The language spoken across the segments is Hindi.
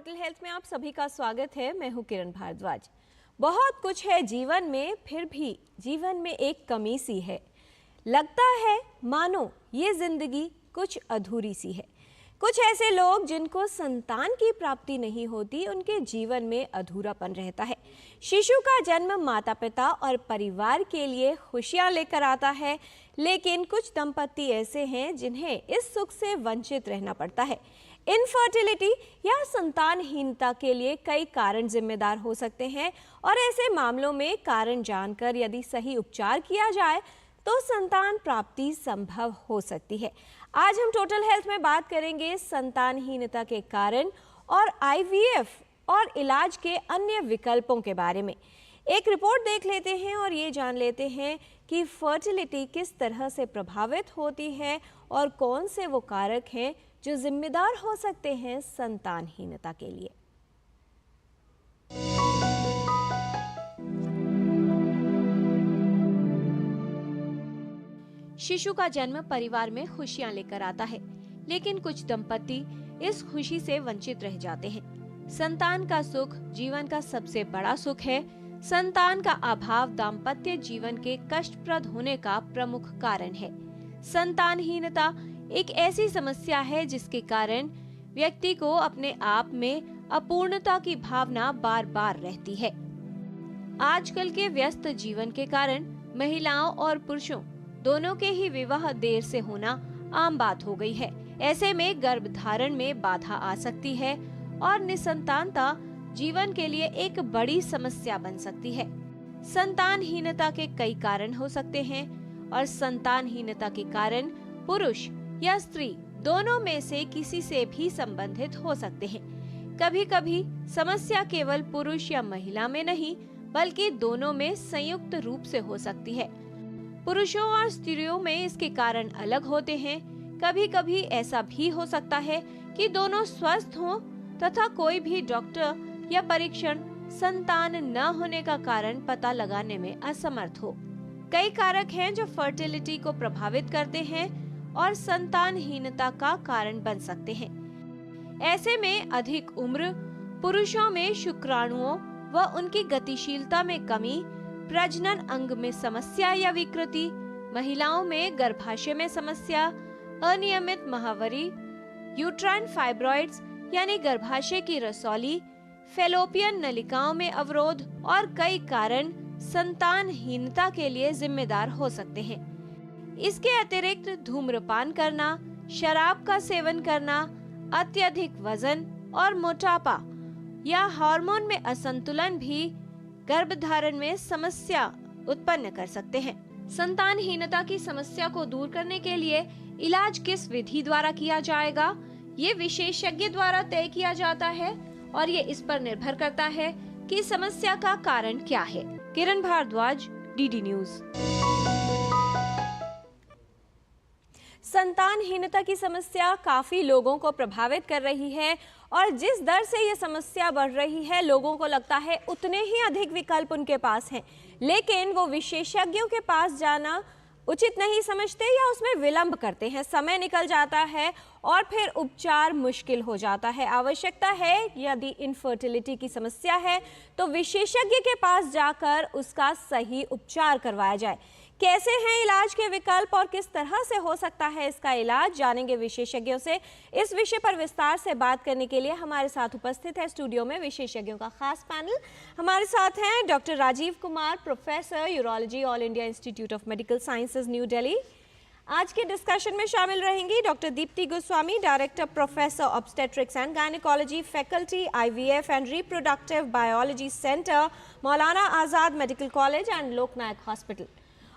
टोटल हेल्थ में आप सभी का स्वागत है। मैं हूं किरण भारद्वाज। बहुत कुछ है जीवन में, फिर भी जीवन में एक कमी सी है। लगता है मानो ये जिंदगी कुछ अधूरी सी है। कुछ ऐसे लोग जिनको संतान की प्राप्ति नहीं होती, उनके जीवन में अधूरापन रहता है। शिशु का जन्म माता पिता और परिवार के लिए खुशियां लेकर आता है, लेकिन कुछ दंपति ऐसे हैं जिन्हें इस सुख से वंचित रहना पड़ता है। इनफर्टिलिटी या संतानहीनता के लिए कई कारण जिम्मेदार हो सकते हैं और ऐसे मामलों में कारण जानकर यदि सही उपचार किया जाए तो संतान प्राप्ति संभव हो सकती है। आज हम टोटल हेल्थ में बात करेंगे संतानहीनता के कारण और आईवीएफ और इलाज के अन्य विकल्पों के बारे में। एक रिपोर्ट देख लेते हैं और ये जान लेते हैं कि फर्टिलिटी किस तरह से प्रभावित होती है और कौन से वो कारक हैं जो जिम्मेदार हो सकते हैं संतानहीनता के लिए। शिशु का जन्म परिवार में खुशियां लेकर आता है, लेकिन कुछ दंपति इस खुशी से वंचित रह जाते हैं। संतान का सुख जीवन का सबसे बड़ा सुख है। संतान का अभाव दाम्पत्य जीवन के कष्टप्रद होने का प्रमुख कारण है। संतानहीनता एक ऐसी समस्या है जिसके कारण व्यक्ति को अपने आप में अपूर्णता की भावना बार बार रहती है। आजकल के व्यस्त जीवन के कारण महिलाओं और पुरुषों दोनों के ही विवाह देर से होना आम बात हो गई है। ऐसे में गर्भधारण में बाधा आ सकती है और निसंतानता जीवन के लिए एक बड़ी समस्या बन सकती है। संतानहीनता के कई कारण हो सकते हैं और संतानहीनता के कारण पुरुष या स्त्री दोनों में से किसी से भी संबंधित हो सकते हैं। कभी कभी समस्या केवल पुरुष या महिला में नहीं, बल्कि दोनों में संयुक्त रूप से हो सकती है। पुरुषों और स्त्रियों में इसके कारण अलग होते हैं। कभी कभी ऐसा भी हो सकता है कि दोनों स्वस्थ हों तथा कोई भी डॉक्टर या परीक्षण संतान न होने का कारण पता लगाने में असमर्थ हो। कई कारक हैं जो फर्टिलिटी को प्रभावित करते हैं और संतानहीनता का कारण बन सकते हैं। ऐसे में अधिक उम्र, पुरुषों में शुक्राणुओं व उनकी गतिशीलता में कमी, प्रजनन अंग में समस्या या विकृति, महिलाओं में गर्भाशय में समस्या, अनियमित माहवारी, यूट्राइन फाइब्रॉइड्स यानी गर्भाशय की रसौली, फैलोपियन नलिकाओं में अवरोध और कई कारण संतानहीनता के लिए जिम्मेदार हो सकते हैं। इसके अतिरिक्त धूम्रपान करना, शराब का सेवन करना, अत्यधिक वजन और मोटापा या हार्मोन में असंतुलन भी गर्भधारण में समस्या उत्पन्न कर सकते हैं। संतानहीनता की समस्या को दूर करने के लिए इलाज किस विधि द्वारा किया जाएगा, ये विशेषज्ञ द्वारा तय किया जाता है और ये इस पर निर्भर करता है कि समस्या का कारण क्या है। किरण भारद्वाज, डीडी न्यूज। संतानहीनता की समस्या काफी लोगों को प्रभावित कर रही है और जिस दर से ये समस्या बढ़ रही है, लोगों को लगता है उतने ही अधिक विकल्प उनके पास हैं, लेकिन वो विशेषज्ञों के पास जाना उचित नहीं समझते या उसमें विलंब करते हैं। समय निकल जाता है और फिर उपचार मुश्किल हो जाता है। आवश्यकता है यदि इनफर्टिलिटी की समस्या है तो विशेषज्ञ के पास जाकर उसका सही उपचार करवाया जाए। कैसे हैं इलाज के विकल्प और किस तरह से हो सकता है इसका इलाज, जानेंगे विशेषज्ञों से। इस विषय पर विस्तार से बात करने के लिए हमारे साथ उपस्थित है स्टूडियो में विशेषज्ञों का खास पैनल। हमारे साथ हैं doctor Rajiv Kumar, professor urology, all India institute of medical sciences, new Delhi. आज के डिस्कशन में शामिल रहेंगी doctor Deepti Goswami, director professor obstetrics and gynaecology, faculty IVF and reproductive biology centre, Maulana Azad medical college and Loknayak hospital.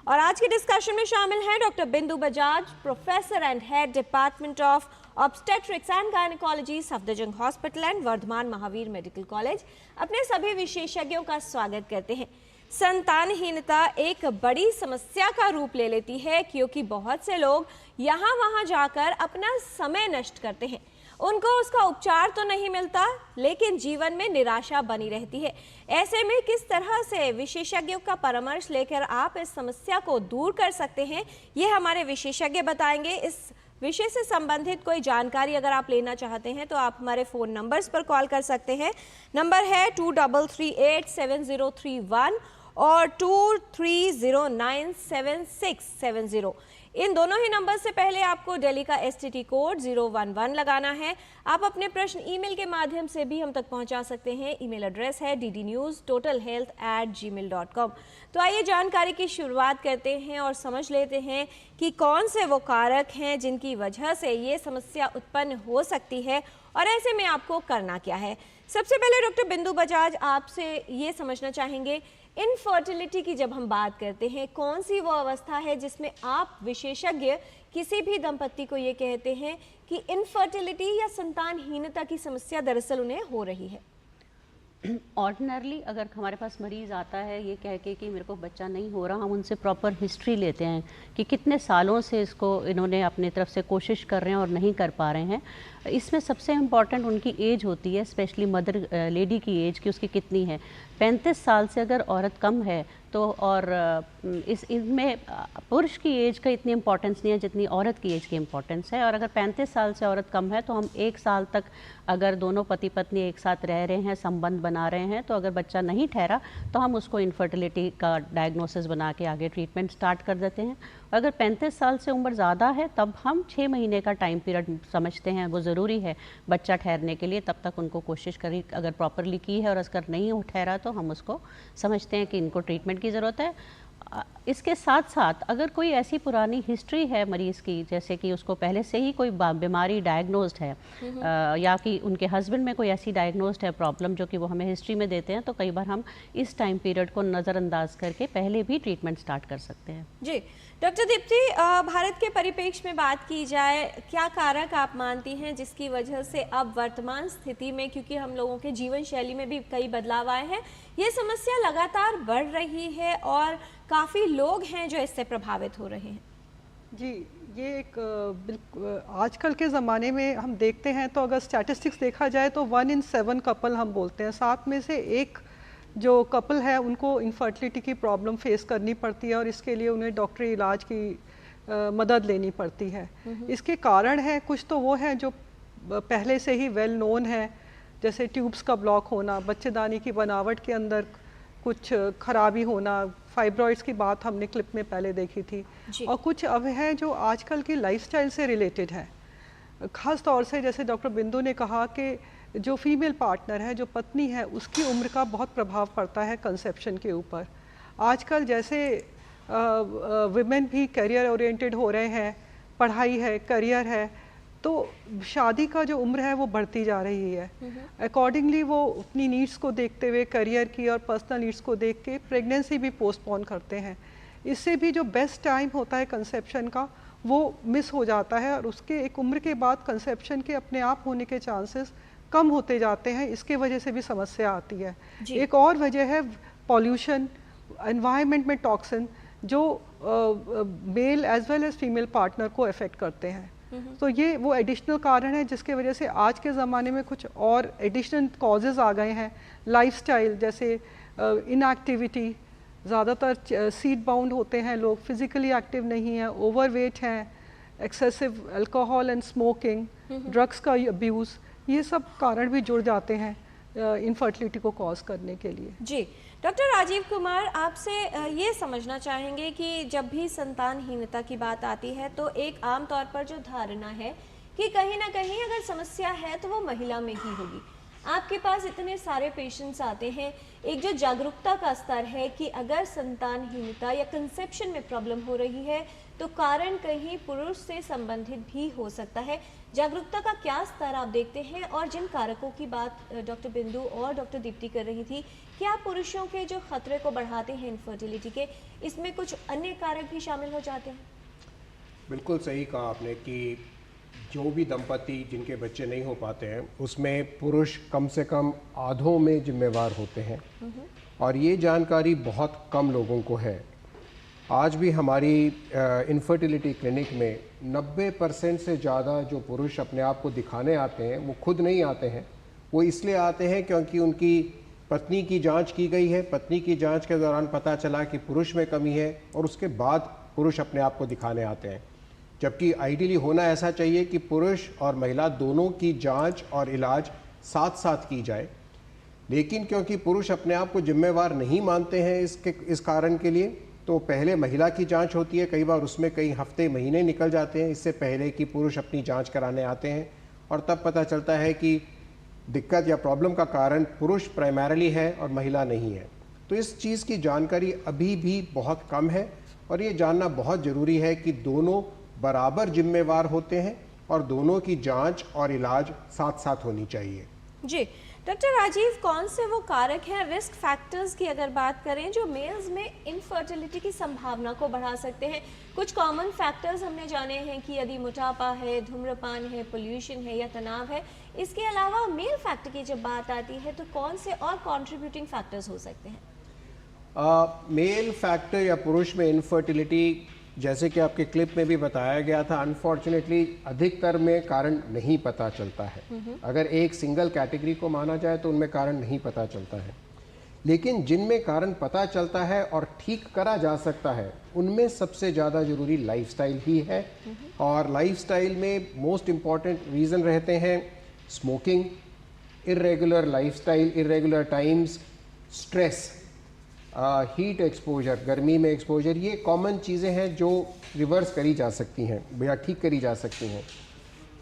और आज के डिस्कशन में शामिल हैं doctor Bindu Bajaj, professor and head department of obstetrics and gynaecology, Safdarjung hospital and Vardhman Mahavir medical college. अपने सभी विशेषज्ञों का स्वागत करते हैं। संतानहीनता एक बड़ी समस्या का रूप ले लेती है क्योंकि बहुत से लोग यहाँ वहाँ जाकर अपना समय नष्ट करते हैं। उनको उसका उपचार तो नहीं मिलता, लेकिन जीवन में निराशा बनी रहती है। ऐसे में किस तरह से विशेषज्ञों का परामर्श लेकर आप इस समस्या को दूर कर सकते हैं, ये हमारे विशेषज्ञ बताएंगे। इस विषय से संबंधित कोई जानकारी अगर आप लेना चाहते हैं तो आप हमारे फ़ोन नंबर्स पर कॉल कर सकते हैं। नंबर है 23387031 और 23097670। इन दोनों ही नंबर से पहले आपको दिल्ली का STD कोड 011 लगाना है। आप अपने प्रश्न ईमेल के माध्यम से भी हम तक पहुंचा सकते हैं। ईमेल एड्रेस है ddnewstotalhealth@gmail.com। तो आइए जानकारी की शुरुआत करते हैं और समझ लेते हैं कि कौन से वो कारक हैं जिनकी वजह से ये समस्या उत्पन्न हो सकती है और ऐसे में आपको करना क्या है। सबसे पहले डॉक्टर बिंदु बजाज, आपसे ये समझना चाहेंगे, इनफर्टिलिटी की जब हम बात करते हैं, कौन सी वो अवस्था है जिसमें आप विशेषज्ञ किसी भी दंपति को ये कहते हैं कि इनफर्टिलिटी या संतानहीनता की समस्या दरअसल उन्हें हो रही है? ऑर्डिनरली अगर हमारे पास मरीज़ आता है ये कह के कि मेरे को बच्चा नहीं हो रहा, हम उनसे प्रॉपर हिस्ट्री लेते हैं कि कितने सालों से इसको इन्होंने अपनी तरफ से कोशिश कर रहे हैं और नहीं कर पा रहे हैं। इसमें सबसे इम्पॉर्टेंट उनकी एज होती है, स्पेशली मदर लेडी की एज की उसकी कितनी है। 35 साल से अगर औरत कम है तो, और इनमें पुरुष की एज का इतनी इम्पोर्टेंस नहीं है जितनी औरत की एज की इम्पोर्टेंस है। और अगर 35 साल से औरत कम है तो हम 1 साल तक अगर दोनों पति पत्नी एक साथ रह रहे हैं, संबंध बना रहे हैं, तो अगर बच्चा नहीं ठहरा तो हम उसको इनफर्टिलिटी का डायग्नोसिस बना के आगे ट्रीटमेंट स्टार्ट कर देते हैं। अगर 35 साल से उम्र ज़्यादा है तब हम 6 महीने का टाइम पीरियड समझते हैं वो ज़रूरी है बच्चा ठहरने के लिए। तब तक उनको कोशिश करी अगर प्रॉपरली की है और अगर नहीं ठहरा तो हम उसको समझते हैं कि इनको ट्रीटमेंट की ज़रूरत है। इसके साथ साथ अगर कोई ऐसी पुरानी हिस्ट्री है मरीज़ की, जैसे कि उसको पहले से ही कोई बीमारी डायग्नोस्ड है या कि उनके हस्बैंड में कोई ऐसी डायग्नोस्ड है प्रॉब्लम जो कि वो हमें हिस्ट्री में देते हैं, तो कई बार हम इस टाइम पीरियड को नज़रअंदाज करके पहले भी ट्रीटमेंट स्टार्ट कर सकते हैं। जी डॉक्टर दीप्ति, भारत के परिप्रेक्ष्य में बात की जाए, क्या कारक आप मानती हैं जिसकी वजह से अब वर्तमान स्थिति में, क्योंकि हम लोगों के जीवन शैली में भी कई बदलाव आए हैं, ये समस्या लगातार बढ़ रही है और काफ़ी लोग हैं जो इससे प्रभावित हो रहे हैं? जी, ये एक बिल्कुल आजकल के ज़माने में हम देखते हैं तो अगर स्टैटिस्टिक्स देखा जाए तो 1 in 7 कपल हम बोलते हैं, 7 में से एक जो कपल है उनको इनफर्टिलिटी की प्रॉब्लम फेस करनी पड़ती है और इसके लिए उन्हें डॉक्टरी इलाज की मदद लेनी पड़ती है। इसके कारण है कुछ तो वो हैं जो पहले से ही वेल नोन है, जैसे ट्यूब्स का ब्लॉक होना, बच्चेदानी की बनावट के अंदर कुछ खराबी होना, फाइब्रॉइड्स की बात हमने क्लिप में पहले देखी थी, और कुछ अब है जो आजकल की लाइफस्टाइल से रिलेटेड है। ख़ास तौर से जैसे डॉक्टर बिंदु ने कहा कि जो फीमेल पार्टनर है, जो पत्नी है, उसकी उम्र का बहुत प्रभाव पड़ता है कंसेप्शन के ऊपर। आजकल जैसे विमेन भी करियर ओरिएंटेड हो रहे हैं, पढ़ाई है, करियर है, तो शादी का जो उम्र है वो बढ़ती जा रही है। अकॉर्डिंगली वो अपनी नीड्स को देखते हुए, करियर की और पर्सनल नीड्स को देख के प्रेगनेंसी भी पोस्टपोन करते हैं। इससे भी जो बेस्ट टाइम होता है कंसेप्शन का वो मिस हो जाता है और उसके एक उम्र के बाद कंसेप्शन के अपने आप होने के चांसेस कम होते जाते हैं। इसके वजह से भी समस्या आती है। एक और वजह है पॉल्यूशन, एनवायरनमेंट में टॉक्सिन जो male as well as female partner को अफेक्ट करते हैं। तो ये वो एडिशनल कारण है जिसके वजह से आज के ज़माने में कुछ और एडिशनल कॉजेज़ आ गए हैं। लाइफस्टाइल जैसे इनएक्टिविटी, ज़्यादातर सीट बाउंड होते हैं लोग, फिज़िकली एक्टिव नहीं है, ओवरवेट हैं, excessive alcohol and smoking, drugs का अब्यूज़, ये सब कारण भी जुड़ जाते हैं इनफर्टिलिटी को कॉज करने के लिए। जी डॉक्टर राजीव कुमार, आपसे ये समझना चाहेंगे कि जब भी संतानहीनता की बात आती है तो एक आम तौर पर जो धारणा है कि कहीं ना कहीं अगर समस्या है तो वो महिला में ही होगी। आपके पास इतने सारे पेशेंट्स आते हैं, एक जो जागरूकता का स्तर है कि अगर संतानहीनता या कंसेप्शन में प्रॉब्लम हो रही है तो कारण कहीं पुरुष से संबंधित भी हो सकता है। जागरूकता का क्या स्तर आप देखते हैं? और जिन कारकों की बात डॉक्टर बिंदु और डॉक्टर दीप्ति कर रही थी, क्या पुरुषों के जो खतरे को बढ़ाते हैं इनफर्टिलिटी के, इसमें कुछ अन्य कारक भी शामिल हो जाते हैं? बिल्कुल सही कहा आपने कि जो भी दंपति जिनके बच्चे नहीं हो पाते हैं उसमें पुरुष कम से कम आधों में जिम्मेवार होते हैं और ये जानकारी बहुत कम लोगों को है। आज भी हमारी इनफर्टिलिटी क्लिनिक में 90% से ज़्यादा जो पुरुष अपने आप को दिखाने आते हैं वो खुद नहीं आते हैं। वो इसलिए आते हैं क्योंकि उनकी पत्नी की जांच की गई है, पत्नी की जांच के दौरान पता चला कि पुरुष में कमी है और उसके बाद पुरुष अपने आप को दिखाने आते हैं। जबकि आइडियली होना ऐसा चाहिए कि पुरुष और महिला दोनों की जांच और इलाज साथ साथ की जाए। लेकिन क्योंकि पुरुष अपने आप को जिम्मेवार नहीं मानते हैं इस कारण के लिए, तो पहले महिला की जांच होती है, कई बार उसमें कई हफ्ते महीने निकल जाते हैं इससे पहले कि पुरुष अपनी जांच कराने आते हैं, और तब पता चलता है कि दिक्कत या प्रॉब्लम का कारण पुरुष प्राइमरीली है और महिला नहीं है। तो इस चीज़ की जानकारी अभी भी बहुत कम है, और ये जानना बहुत ज़रूरी है कि दोनों बराबर जिम्मेवार होते हैं और दोनों की जांच और इलाज साथ साथ होनी चाहिए। जी डॉक्टर राजीव, कौन से वो कारक हैं, रिस्क फैक्टर्स की अगर बात करें, जो मेल्स में इनफर्टिलिटी की संभावना को बढ़ा सकते हैं? कुछ कॉमन फैक्टर्स हमने जाने हैं कि यदि मोटापा है, धूम्रपान है, पोल्यूशन है या तनाव है। इसके अलावा मेल फैक्टर की जब बात आती है तो कौन से और कंट्रीब्यूटिंग फैक्टर्स हो सकते हैं? मेल फैक्टर या पुरुष में इनफर्टिलिटी, जैसे कि आपके क्लिप में भी बताया गया था, अनफॉर्चुनेटली अधिकतर में कारण नहीं पता चलता है। अगर एक सिंगल कैटेगरी को माना जाए तो उनमें कारण नहीं पता चलता है, लेकिन जिनमें कारण पता चलता है और ठीक करा जा सकता है उनमें सबसे ज़्यादा ज़रूरी लाइफस्टाइल ही है। और लाइफस्टाइल में मोस्ट इम्पॉर्टेंट रीज़न रहते हैं smoking, irregular lifestyle, irregular times, stress, heat exposure, गर्मी में एक्सपोजर। ये कॉमन चीज़ें हैं जो रिवर्स करी जा सकती हैं या ठीक करी जा सकती हैं।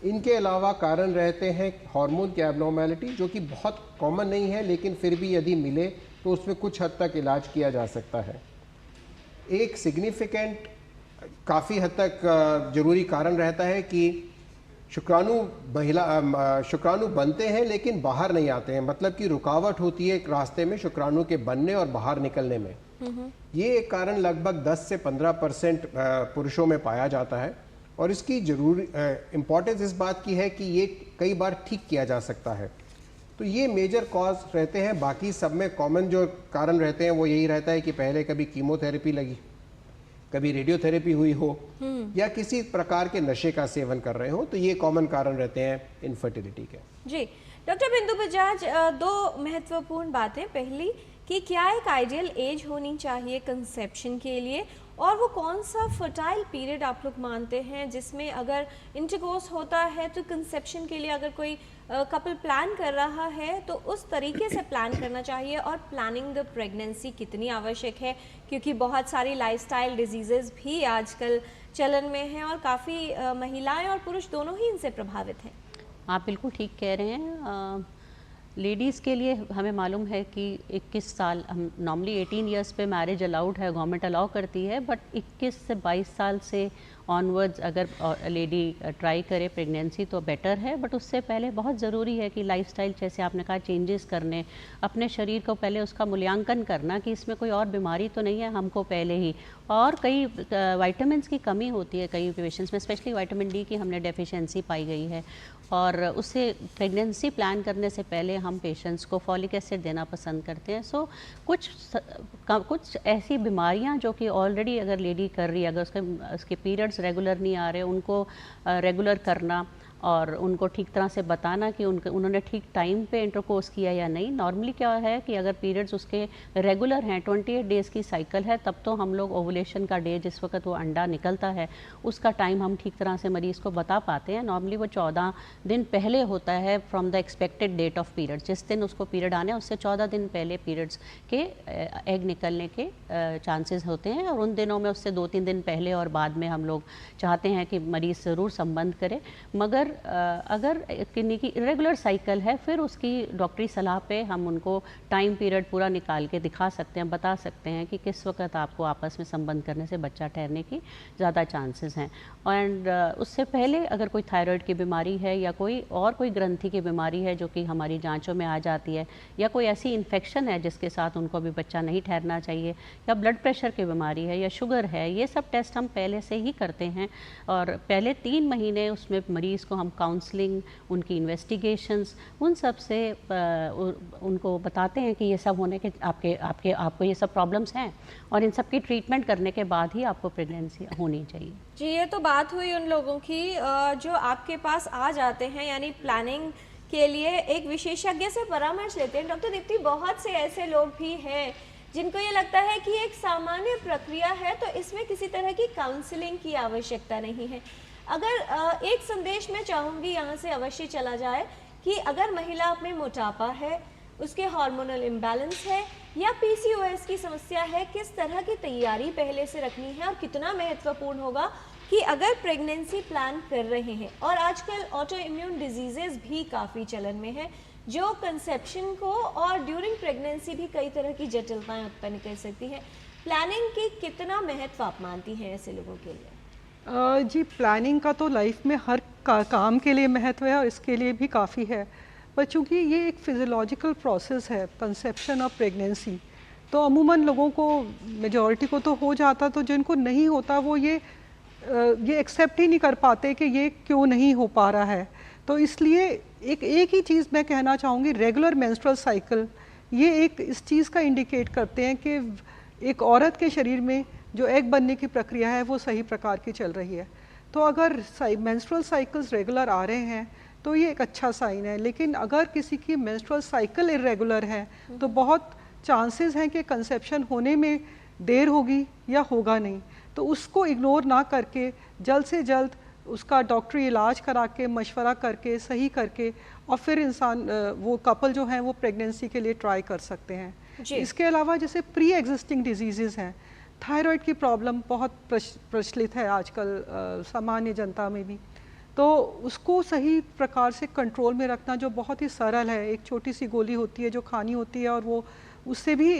इनके अलावा कारण रहते हैं हार्मोन की एबनॉर्मेलिटी, जो कि बहुत कॉमन नहीं है, लेकिन फिर भी यदि मिले तो उसमें कुछ हद तक इलाज किया जा सकता है। एक सिग्निफिकेंट, काफ़ी हद तक ज़रूरी कारण रहता है कि शुक्राणु बनते हैं लेकिन बाहर नहीं आते हैं, मतलब कि रुकावट होती है एक रास्ते में शुक्राणु के बनने और बाहर निकलने में। ये एक कारण लगभग 10 से 15% पुरुषों में पाया जाता है, और इसकी जरूरी इम्पोर्टेंस इस बात की है कि ये कई बार ठीक किया जा सकता है। तो ये मेजर कॉज रहते हैं। बाकी सब में कॉमन जो कारण रहते हैं वो यही रहता है कि पहले कभी कीमोथेरेपी लगी, कभी रेडियोथेरेपी हुई हो, या किसी प्रकार के नशे का सेवन कर रहे हो, तो ये कॉमन कारण रहते हैं इनफर्टिलिटी के। जी डॉक्टर बिंदु बजाज, दो महत्वपूर्ण बातें। पहली कि क्या एक आइडियल एज होनी चाहिए कंसेप्शन के लिए, और वो कौन सा फर्टाइल पीरियड आप लोग मानते हैं जिसमें अगर इंटरकोर्स होता है तो कंसेप्शन के लिए अगर कोई कपल प्लान कर रहा है तो उस तरीके से प्लान करना चाहिए, और प्लानिंग द प्रेगनेंसी कितनी आवश्यक है, क्योंकि बहुत सारी लाइफस्टाइल डिजीज़ेज़ भी आजकल चलन में हैं और काफ़ी महिलाएं और पुरुष दोनों ही इनसे प्रभावित हैं। आप बिल्कुल ठीक कह रहे हैं। लेडीज़ के लिए हमें मालूम है कि 21 साल, हम नॉर्मली 18 इयर्स पे मैरिज अलाउड है, गवर्नमेंट अलाउ करती है, बट 21 से 22 साल से ऑनवर्ड्स अगर लेडी ट्राई करे प्रेगनेंसी तो बेटर है। बट उससे पहले बहुत ज़रूरी है कि लाइफस्टाइल, जैसे आपने कहा, चेंजेस करने, अपने शरीर को पहले उसका मूल्यांकन करना कि इसमें कोई और बीमारी तो नहीं है हमको पहले ही। और कई विटामिन्स की कमी होती है कई पेशेंट्स में, स्पेशली विटामिन डी की हमने डेफिशिएंसी पाई गई है, और उससे प्रेगनेंसी प्लान करने से पहले हम पेशेंट्स को फॉलिक एसिड देना पसंद करते हैं। सो कुछ ऐसी बीमारियां जो कि ऑलरेडी अगर लेडी कर रही है, अगर उसके पीरियड्स रेगुलर नहीं आ रहे, उनको रेगुलर करना और उनको ठीक तरह से बताना कि उन्होंने ठीक टाइम पे इंटरकोर्स किया या नहीं। नॉर्मली क्या है कि अगर पीरियड्स उसके रेगुलर हैं, 28 डेज़ की साइकिल है, तब तो हम लोग ओवुलेशन का डे, जिस वक्त वो अंडा निकलता है, उसका टाइम हम ठीक तरह से मरीज़ को बता पाते हैं। नॉर्मली वो 14 दिन पहले होता है from the expected date of period. जिस दिन उसको पीरियड आने उससे 14 दिन पहले पीरियड्स के एग निकलने के चांसेस होते हैं, और उन दिनों में उससे 2-3 दिन पहले और बाद में हम लोग चाहते हैं कि मरीज़ ज़रूर संबंध करे। मगर अगर किन्हीं की इरेगुलर साइकिल है, फिर उसकी डॉक्टरी सलाह पे हम उनको टाइम पीरियड पूरा निकाल के दिखा सकते हैं, बता सकते हैं कि किस वक्त आपको आपस में संबंध करने से बच्चा ठहरने की ज़्यादा चांसेस हैं। एंड उससे पहले अगर कोई थायराइड की बीमारी है या कोई ग्रंथि की बीमारी है जो कि हमारी जांचों में आ जाती है, या कोई ऐसी इन्फेक्शन है जिसके साथ उनको भी बच्चा नहीं ठहरना चाहिए, या ब्लड प्रेशर की बीमारी है या शुगर है, ये सब टेस्ट हम पहले से ही करते हैं। और पहले 3 महीने उसमें मरीज़ को हम काउंसलिंग, उनकी इन्वेस्टिगेशंस, उन सब से उनको बताते हैं कि ये सब होने के आपको ये सब प्रॉब्लम्स हैं, और इन सब की ट्रीटमेंट करने के बाद ही आपको प्रेगनेंसी होनी चाहिए। जी, ये तो बात हुई उन लोगों की जो आपके पास आ जाते हैं, यानी प्लानिंग के लिए एक विशेषज्ञ से परामर्श लेते हैं। डॉक्टर दीप्ति, बहुत से ऐसे लोग भी हैं जिनको ये लगता है कि एक सामान्य प्रक्रिया है तो इसमें किसी तरह की काउंसलिंग की आवश्यकता नहीं है। अगर एक संदेश मैं चाहूँगी यहाँ से अवश्य चला जाए कि अगर महिला में मोटापा है, उसके हार्मोनल इम्बैलेंस है या पीसीओएस की समस्या है, किस तरह की तैयारी पहले से रखनी है और कितना महत्वपूर्ण होगा कि अगर प्रेगनेंसी प्लान कर रहे हैं। और आजकल ऑटो इम्यून डिजीजेस भी काफ़ी चलन में है जो कंसेप्शन को और ड्यूरिंग प्रेगनेंसी भी कई तरह की जटिलताएं उत्पन्न कर सकती है। प्लानिंग की कितना महत्व आप मानती हैं ऐसे लोगों के लिए? जी, प्लानिंग का तो लाइफ में हर काम के लिए महत्व है और इसके लिए भी काफ़ी है, पर चूँकि ये एक फिज़ियोलॉजिकल प्रोसेस है कंसेप्शन और प्रेगनेंसी, तो अमूमन लोगों को, मेजॉरिटी को तो हो जाता, तो जिनको नहीं होता वो ये एक्सेप्ट ही नहीं कर पाते कि ये क्यों नहीं हो पा रहा है। तो इसलिए एक ही चीज़ मैं कहना चाहूँगी, रेगुलर मेंस्ट्रुअल साइकिल ये एक इस चीज़ का इंडिकेट करते हैं कि एक औरत के शरीर में जो एग बनने की प्रक्रिया है वो सही प्रकार की चल रही है। तो अगर मेंस्ट्रुअल साइकिल्स रेगुलर आ रहे हैं तो ये एक अच्छा साइन है, लेकिन अगर किसी की मेंस्ट्रुअल साइकिल इरेगुलर है तो बहुत चांसेस हैं कि कंसेप्शन होने में देर होगी या होगा नहीं। तो उसको इग्नोर ना करके जल्द से जल्द उसका डॉक्टरी इलाज करा के, मशवरा करके, सही करके, और फिर इंसान वो कपल जो हैं वो प्रेगनेंसी के लिए ट्राई कर सकते हैं। इसके अलावा जैसे प्री एग्जिस्टिंग डिजीज़ हैं, थायराइड की प्रॉब्लम बहुत प्रचलित है आजकल सामान्य जनता में भी, तो उसको सही प्रकार से कंट्रोल में रखना जो बहुत ही सरल है, एक छोटी सी गोली होती है जो खानी होती है और वो उससे भी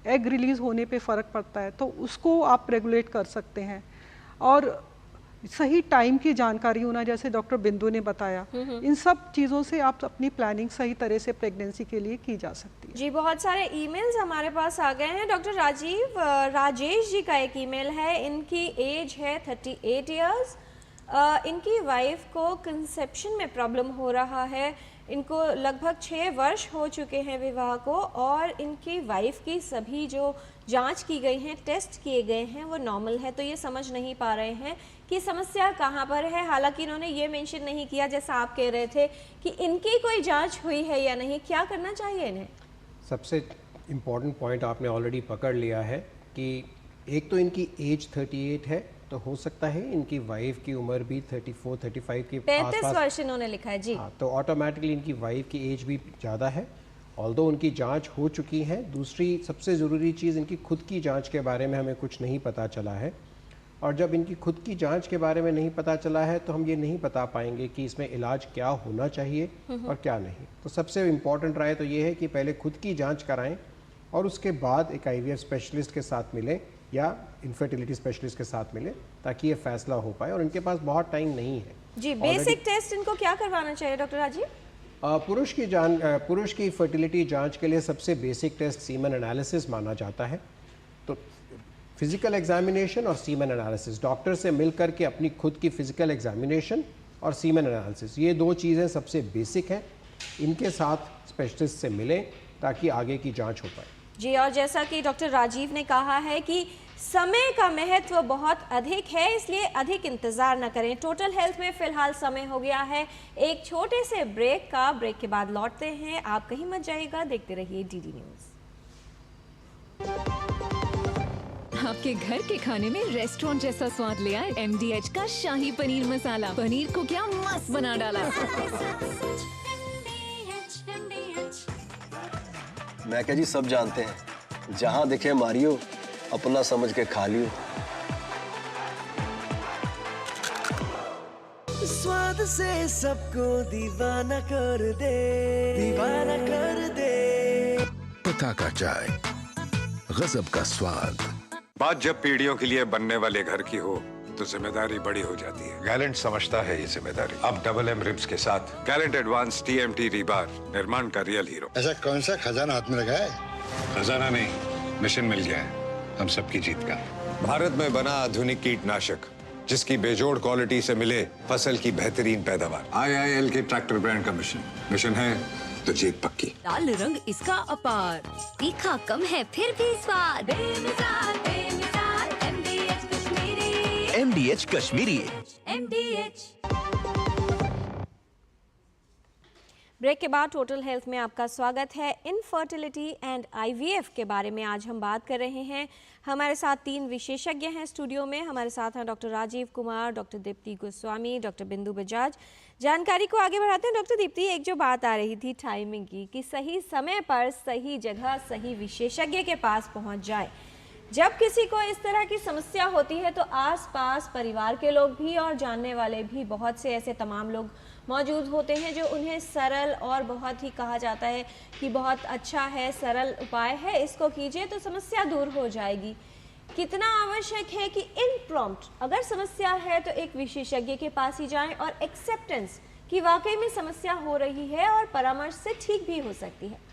एग रिलीज़ होने पे फ़र्क पड़ता है, तो उसको आप रेगुलेट कर सकते हैं। और सही टाइम की जानकारी होना, जैसे डॉक्टर बिंदु ने बताया, इन सब चीज़ों से आप अपनी प्लानिंग सही तरह से प्रेगनेंसी के लिए की जा सकती है। जी, बहुत सारे ईमेल्स हमारे पास आ गए हैं। डॉक्टर राजेश जी का एक ईमेल है, इनकी एज है 38 इयर्स, इनकी वाइफ को कंसेप्शन में प्रॉब्लम हो रहा है, इनको लगभग 6 वर्ष हो चुके हैं विवाह को, और इनकी वाइफ की सभी जो जांच की गई हैं, टेस्ट किए गए हैं, वो नॉर्मल है। तो ये समझ नहीं पा रहे हैं कि समस्या कहाँ पर है। हालांकि इन्होंने ये मेंशन नहीं किया, जैसा आप कह रहे थे, कि इनकी कोई जांच हुई है या नहीं, क्या करना चाहिए इन्हें? सबसे इम्पॉर्टेंट पॉइंट आपने ऑलरेडी पकड़ लिया है कि एक तो इनकी एज 38 है, तो हो सकता है इनकी वाइफ की उम्र भी 34-35 के 35 वर्ष इन्होंने लिखा है जी। हाँ, तो ऑटोमेटिकली इनकी वाइफ की एज भी ज़्यादा है, ऑल्दो उनकी जांच हो चुकी है। दूसरी सबसे ज़रूरी चीज़, इनकी खुद की जांच के बारे में हमें कुछ नहीं पता चला है, और जब इनकी खुद की जांच के बारे में नहीं पता चला है तो हम ये नहीं बता पाएंगे कि इसमें इलाज क्या होना चाहिए और क्या नहीं। तो सबसे इम्पॉर्टेंट राय तो ये है कि पहले खुद की जांच कराएं और उसके बाद एक IVF स्पेशलिस्ट के साथ मिलें या इनफर्टिलिटी स्पेशलिस्ट के साथ मिलें, ताकि ये फैसला हो पाए। और इनके पास बहुत टाइम नहीं है जी। बेसिक टेस्ट इनको क्या करवाना चाहिए डॉक्टर राजीव? पुरुष की फर्टिलिटी जांच के लिए सबसे बेसिक टेस्ट सीमन एनालिसिस माना जाता है। तो फिजिकल एग्जामिनेशन और सीमन एनालिसिस, डॉक्टर से मिल करके अपनी खुद की फिजिकल एग्जामिनेशन और सीमन एनालिसिस, ये 2 चीज़ें सबसे बेसिक हैं। इनके साथ स्पेशलिस्ट से मिलें ताकि आगे की जांच हो पाए। जी, और जैसा कि डॉक्टर राजीव ने कहा है कि समय का महत्व बहुत अधिक है, इसलिए अधिक इंतज़ार न करें। टोटल हेल्थ में फ़िलहाल समय हो गया है एक छोटे से ब्रेक का। ब्रेक के बाद लौटते हैं, आप कहीं मत जाइएगा, देखते रहिए DD न्यूज़। आपके घर के खाने में रेस्टोरेंट जैसा स्वाद ले आए MDH का शाही पनीर मसाला। पनीर को क्या मस्त बना डाला। मैं क्या जी, सब जानते हैं, जहां दिखे मारियो, अपना समझ के खा लियो। स्वाद से सबको दीवाना कर दे, दीवाना कर दे। पता का चाय, गजब का स्वाद। बात जब पीढ़ियों के लिए बनने वाले घर की हो तो जिम्मेदारी बड़ी हो जाती है। गैलेंट समझता है ये जिम्मेदारी। अब डबल M रिब्स के साथ गैलेंट एडवांस TMT रीबार, निर्माण का रियल हीरो। ऐसा कौन सा खजाना हाथ में लगा है? खजाना नहीं, मिशन मिल गया है हम सबकी जीत का। भारत में बना आधुनिक कीटनाशक जिसकी बेजोड़ क्वालिटी से मिले फसल की बेहतरीन पैदावार। IIL के ट्रैक्टर ब्रांड का मिशन है तो जीत पक्की। लाल रंग इसका अपार, तीखा कम है फिर भी स्वाद। बेमिसाल MDH कश्मीरी। MDH। ब्रेक के बाद टोटल हेल्थ में आपका स्वागत है। इनफर्टिलिटी एंड आईवीएफ के बारे में आज हम बात कर रहे हैं। हमारे साथ 3 विशेषज्ञ हैं स्टूडियो में। हमारे साथ हैं doctor Rajiv Kumar, doctor Deepti Goswami, doctor Bindu Bajaj. जानकारी को आगे बढ़ाते हैं। डॉक्टर दीप्ति, एक जो बात आ रही थी टाइमिंग की, कि सही समय पर सही जगह सही विशेषज्ञ के पास पहुंच जाए। जब किसी को इस तरह की समस्या होती है तो आसपास परिवार के लोग भी और जानने वाले भी बहुत से ऐसे तमाम लोग मौजूद होते हैं जो उन्हें सरल और बहुत ही कहा जाता है कि बहुत अच्छा है, सरल उपाय है, इसको कीजिए तो समस्या दूर हो जाएगी। कितना आवश्यक है कि इन प्रॉम्प्ट अगर समस्या है तो एक विशेषज्ञ के पास ही जाएं और एक्सेप्टेंस कि वाकई में समस्या हो रही है और परामर्श से ठीक भी हो सकती है।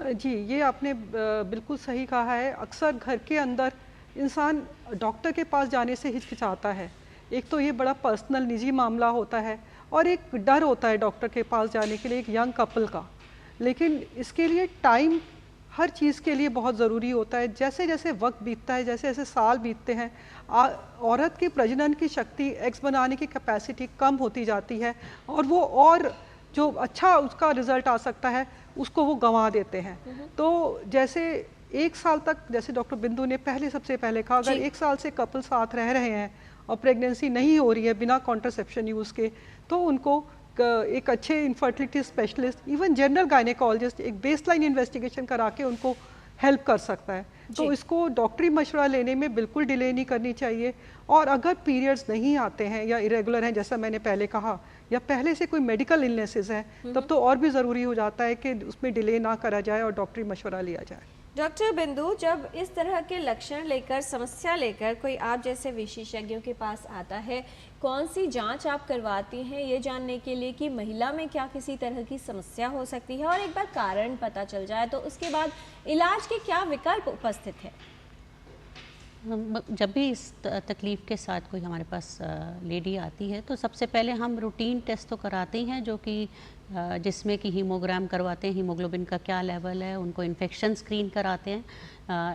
जी, ये आपने बिल्कुल सही कहा है। अक्सर घर के अंदर इंसान डॉक्टर के पास जाने से हिचकिचाता है। एक तो ये बड़ा पर्सनल निजी मामला होता है और एक डर होता है डॉक्टर के पास जाने के लिए एक यंग कपल का। लेकिन इसके लिए टाइम हर चीज़ के लिए बहुत ज़रूरी होता है। जैसे जैसे वक्त बीतता है, जैसे जैसे साल बीतते हैं, औरत की प्रजनन की शक्ति, एग्स बनाने की कैपेसिटी कम होती जाती है और वो और जो अच्छा उसका रिज़ल्ट आ सकता है उसको वो गंवा देते हैं। तो जैसे 1 साल तक, जैसे डॉक्टर बिंदु ने सबसे पहले कहा, अगर 1 साल से कपल साथ रह रहे हैं और प्रेगनेंसी नहीं हो रही है बिना कॉन्ट्रासेप्शन यूज़ के, तो उनको एक अच्छे infertility specialist, even general gynaecologist एक बेसलाइन इन्वेस्टिगेशन करा के उनको हेल्प कर सकता है। तो इसको डॉक्टरी मशवरा लेने में बिल्कुल डिले नहीं करनी चाहिए। और अगर पीरियड्स नहीं आते हैं या इरेगुलर हैं, जैसा मैंने पहले कहा, या पहले से कोई मेडिकल इलनेसेस हैं, तब तो और भी ज़रूरी हो जाता है कि उसमें डिले ना करा जाए और डॉक्टरी मशवरा लिया जाए। डॉक्टर बिंदु, जब इस तरह के लक्षण लेकर, समस्या लेकर कोई आप जैसे विशेषज्ञों के पास आता है, कौन सी जांच आप करवाती हैं ये जानने के लिए कि महिला में क्या किसी तरह की समस्या हो सकती है, और एक बार कारण पता चल जाए तो उसके बाद इलाज के क्या विकल्प उपस्थित है? जब भी इस तकलीफ़ के साथ कोई हमारे पास लेडी आती है तो सबसे पहले हम रूटीन टेस्ट तो कराते हैं, जो कि जिसमें कि हीमोग्राम करवाते हैं, हीमोग्लोबिन का क्या लेवल है, उनको इन्फेक्शन स्क्रीन कराते हैं,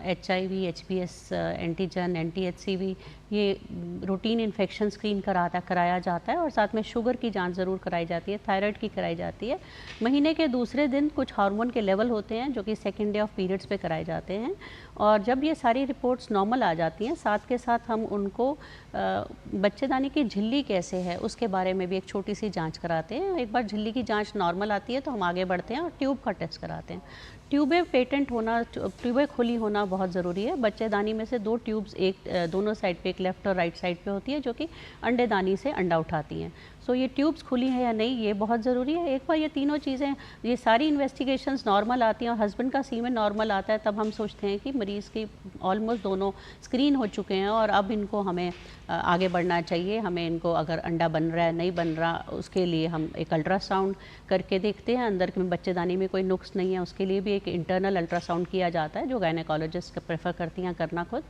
HIV, HBS एंटीजन, NTHCV, ये रूटीन इन्फेक्शन स्क्रीन कराया जाता है। और साथ में शुगर की जांच ज़रूर कराई जाती है, थायराइड की कराई जाती है। महीने के दूसरे दिन कुछ हार्मोन के लेवल होते हैं जो कि सेकेंड डे ऑफ पीरियड्स पे कराए जाते हैं। और जब ये सारी रिपोर्ट्स नॉर्मल आ जाती हैं, साथ के साथ हम उनको बच्चेदानी की झिल्ली कैसे है उसके बारे में भी एक छोटी सी जांच कराते हैं। एक बार झिल्ली की जांच नॉर्मल आती है तो हम आगे बढ़ते हैं और ट्यूब का टेस्ट कराते हैं। ट्यूबें पेटेंट होना, ट्यूबें खुली होना बहुत ज़रूरी है। बच्चेदानी में से 2 ट्यूब्स, एक दोनों साइड पे, एक लेफ़्ट और राइट साइड पे होती है, जो कि अंडेदानी से अंडा उठाती हैं। सो ये ट्यूब्स खुली हैं या नहीं, ये बहुत ज़रूरी है। एक बार ये तीनों चीज़ें, ये सारी इन्वेस्टिगेशंस नॉर्मल आती हैं और हस्बैंड का सीमेन नॉर्मल आता है, तब हम सोचते हैं कि मरीज़ की ऑलमोस्ट दोनों स्क्रीन हो चुके हैं और अब इनको हमें आगे बढ़ना चाहिए। हमें इनको, अगर अंडा बन रहा है नहीं बन रहा, उसके लिए हम एक अल्ट्रासाउंड करके देखते हैं, अंदर में बच्चेदानी में कोई नुक्स नहीं है, उसके लिए भी एक इंटरनल अल्ट्रासाउंड किया जाता है, जो गायनेकोलॉजिस्ट प्रेफर करती हैं करना खुद,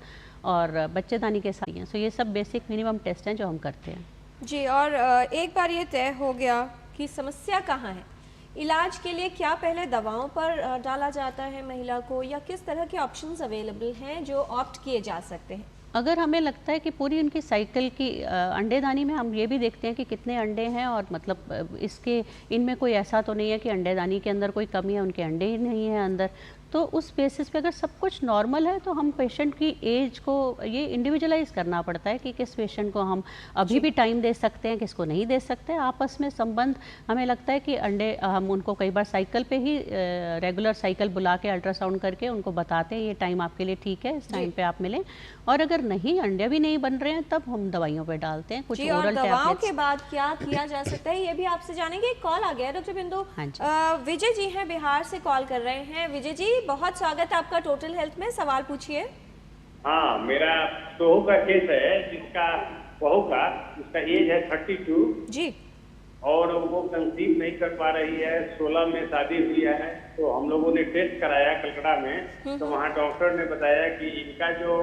और बच्चेदानी के साथ हैं। सो ये सब बेसिक मिनिमम टेस्ट हैं जो हम करते हैं। जी, और एक बार ये तय हो गया कि समस्या कहाँ है, इलाज के लिए क्या पहले दवाओं पर डाला जाता है महिला को, या किस तरह के ऑप्शंस अवेलेबल हैं जो ऑप्ट किए जा सकते हैं? अगर हमें लगता है कि पूरी उनकी साइकिल की अंडेदानी में हम ये भी देखते हैं कि कितने अंडे हैं, और मतलब इनमें कोई ऐसा तो नहीं है कि अंडेदानी के अंदर कोई कमी है, उनके अंडे ही नहीं है अंदर, तो उस बेसिस पे अगर सब कुछ नॉर्मल है तो हम पेशेंट की एज को ये इंडिविजुअलाइज करना पड़ता है कि किस पेशेंट को हम अभी भी टाइम दे सकते हैं, किसको नहीं दे सकते हैं। आपस में संबंध, हमें लगता है कि अंडे, हम उनको कई बार साइकिल पे ही रेगुलर साइकिल बुला के अल्ट्रासाउंड करके उनको बताते हैं ये टाइम आपके लिए ठीक है, इस टाइम पे आप मिलें। और अगर नहीं, अंडे भी नहीं बन रहे हैं, तब हम दवाइयों पे डालते हैं कुछ ओरल टैबलेट्स। दवाओं के बाद क्या किया जा सकता है ये भी आपसे जानेंगे। एक कॉल आ गया है डॉक्टर बिंदु। विजय जी हैं, बिहार से कॉल कर रहे हैं। विजय जी, बहुत स्वागत है आपका टोटल हेल्थ में, सवाल पूछिए। हाँ, मेरा बहू का केस है, जिसका बहू का, उसका एज है 32 जी, और वो कंसीव नहीं कर पा रही है। 16 में शादी हुई है, तो हम लोगों ने टेस्ट कराया कलकत्ता में, तो वहाँ डॉक्टर ने बताया कि इनका जो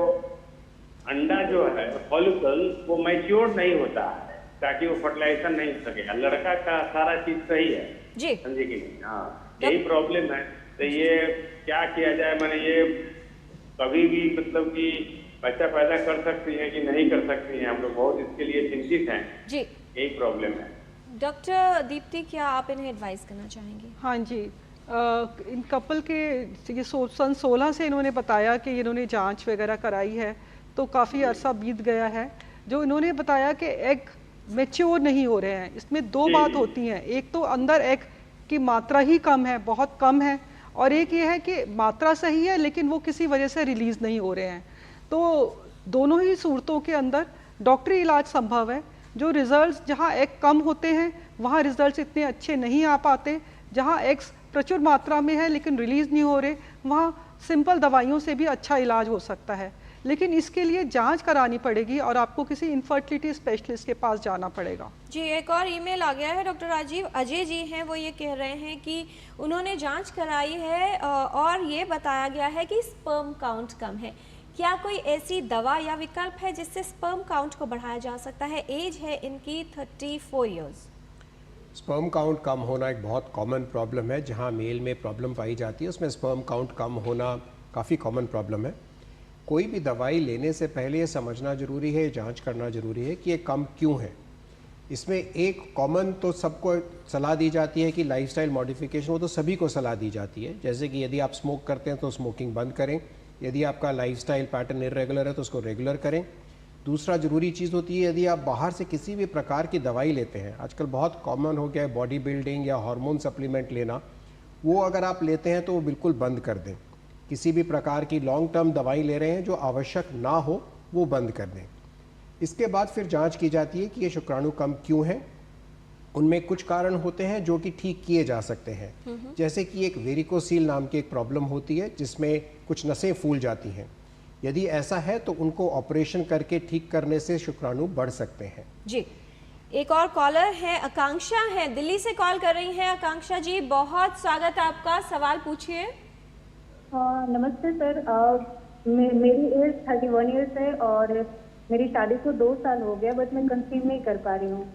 अंडा जो है फॉलिकल, वो मैच्योर नहीं होता है, ताकि वो फर्टिलाइजेशन नहीं हो सके। लड़का का सारा चीज सही है जी, समझे कि नहीं? हाँ, यही प्रॉब्लम है। तो ये क्या किया जाए? मैंने ये कभी भी मतलब कि बच्चा पैदा कर सकती है कि नहीं कर सकती है, हम लोग बहुत इसके लिए चिंतित हैं जी। यही प्रॉब्लम है। डॉक्टर दीप्ति, क्या आप इन्हें एडवाइस करना चाहेंगे? हाँ जी, इन कपल के ये सन 16 से इन्होंने बताया कि इन्होंने जांच वगैरह कराई है, तो काफ़ी अरसा बीत गया है। जो इन्होंने बताया कि एग मैच्योर नहीं हो रहे हैं, इसमें दो बात होती हैं। एक तो अंदर एग की मात्रा ही कम है, बहुत कम है, और एक ये है कि मात्रा सही है लेकिन वो किसी वजह से रिलीज़ नहीं हो रहे हैं। तो दोनों ही सूरतों के अंदर डॉक्टरी इलाज संभव है। जो रिजल्ट्स जहाँ एग कम होते हैं वहाँ रिजल्ट्स इतने अच्छे नहीं आ पाते। जहाँ एग्स प्रचुर मात्रा में है लेकिन रिलीज़ नहीं हो रहे, वहाँ सिंपल दवाइयों से भी अच्छा इलाज हो सकता है, लेकिन इसके लिए जांच करानी पड़ेगी और आपको किसी इनफर्टिलिटी स्पेशलिस्ट के पास जाना पड़ेगा। जी, एक और ईमेल आ गया है डॉक्टर राजीव। अजय जी हैं, वो ये कह रहे हैं कि उन्होंने जांच कराई है और ये बताया गया है कि स्पर्म काउंट कम है। क्या कोई ऐसी दवा या विकल्प है जिससे स्पर्म काउंट को बढ़ाया जा सकता है? एज है इनकी 34 ईयर्स। स्पर्म काउंट कम होना एक बहुत कॉमन प्रॉब्लम है। जहाँ मेल में प्रॉब्लम पाई जाती है उसमें स्पर्म काउंट कम होना काफ़ी कॉमन प्रॉब्लम है। कोई भी दवाई लेने से पहले ये समझना ज़रूरी है, जांच करना ज़रूरी है कि ये कम क्यों है। इसमें एक कॉमन तो सबको सलाह दी जाती है कि लाइफस्टाइल मॉडिफिकेशन, वो तो सभी को सलाह दी जाती है। जैसे कि यदि आप स्मोक करते हैं तो स्मोकिंग बंद करें, यदि आपका लाइफस्टाइल पैटर्न इरेगुलर है तो उसको रेगुलर करें। दूसरा ज़रूरी चीज़ होती है, यदि आप बाहर से किसी भी प्रकार की दवाई लेते हैं, आजकल बहुत कॉमन हो गया है बॉडी बिल्डिंग या हार्मोन सप्लीमेंट लेना, वो अगर आप लेते हैं तो वो बिल्कुल बंद कर दें। किसी भी प्रकार की लॉन्ग टर्म दवाई ले रहे हैं जो आवश्यक ना हो वो बंद कर दें। इसके बाद फिर जांच की जाती है कि ये शुक्राणु कम क्यों है। उनमें कुछ कारण होते हैं जो कि ठीक किए जा सकते हैं, जैसे कि एक वेरिकोसील नाम की एक प्रॉब्लम होती है जिसमें कुछ नसें फूल जाती हैं। यदि ऐसा है तो उनको ऑपरेशन करके ठीक करने से शुक्राणु बढ़ सकते हैं। जी, एक और कॉलर है, आकांक्षा है, दिल्ली से कॉल कर रही हैं। आकांक्षा जी, बहुत स्वागत है आपका, सवाल पूछिए। नमस्ते सर, मेरी एज 31 ईयर्स है और मेरी शादी को 2 साल हो गया, बट मैं कंसीव नहीं कर पा रही हूँ।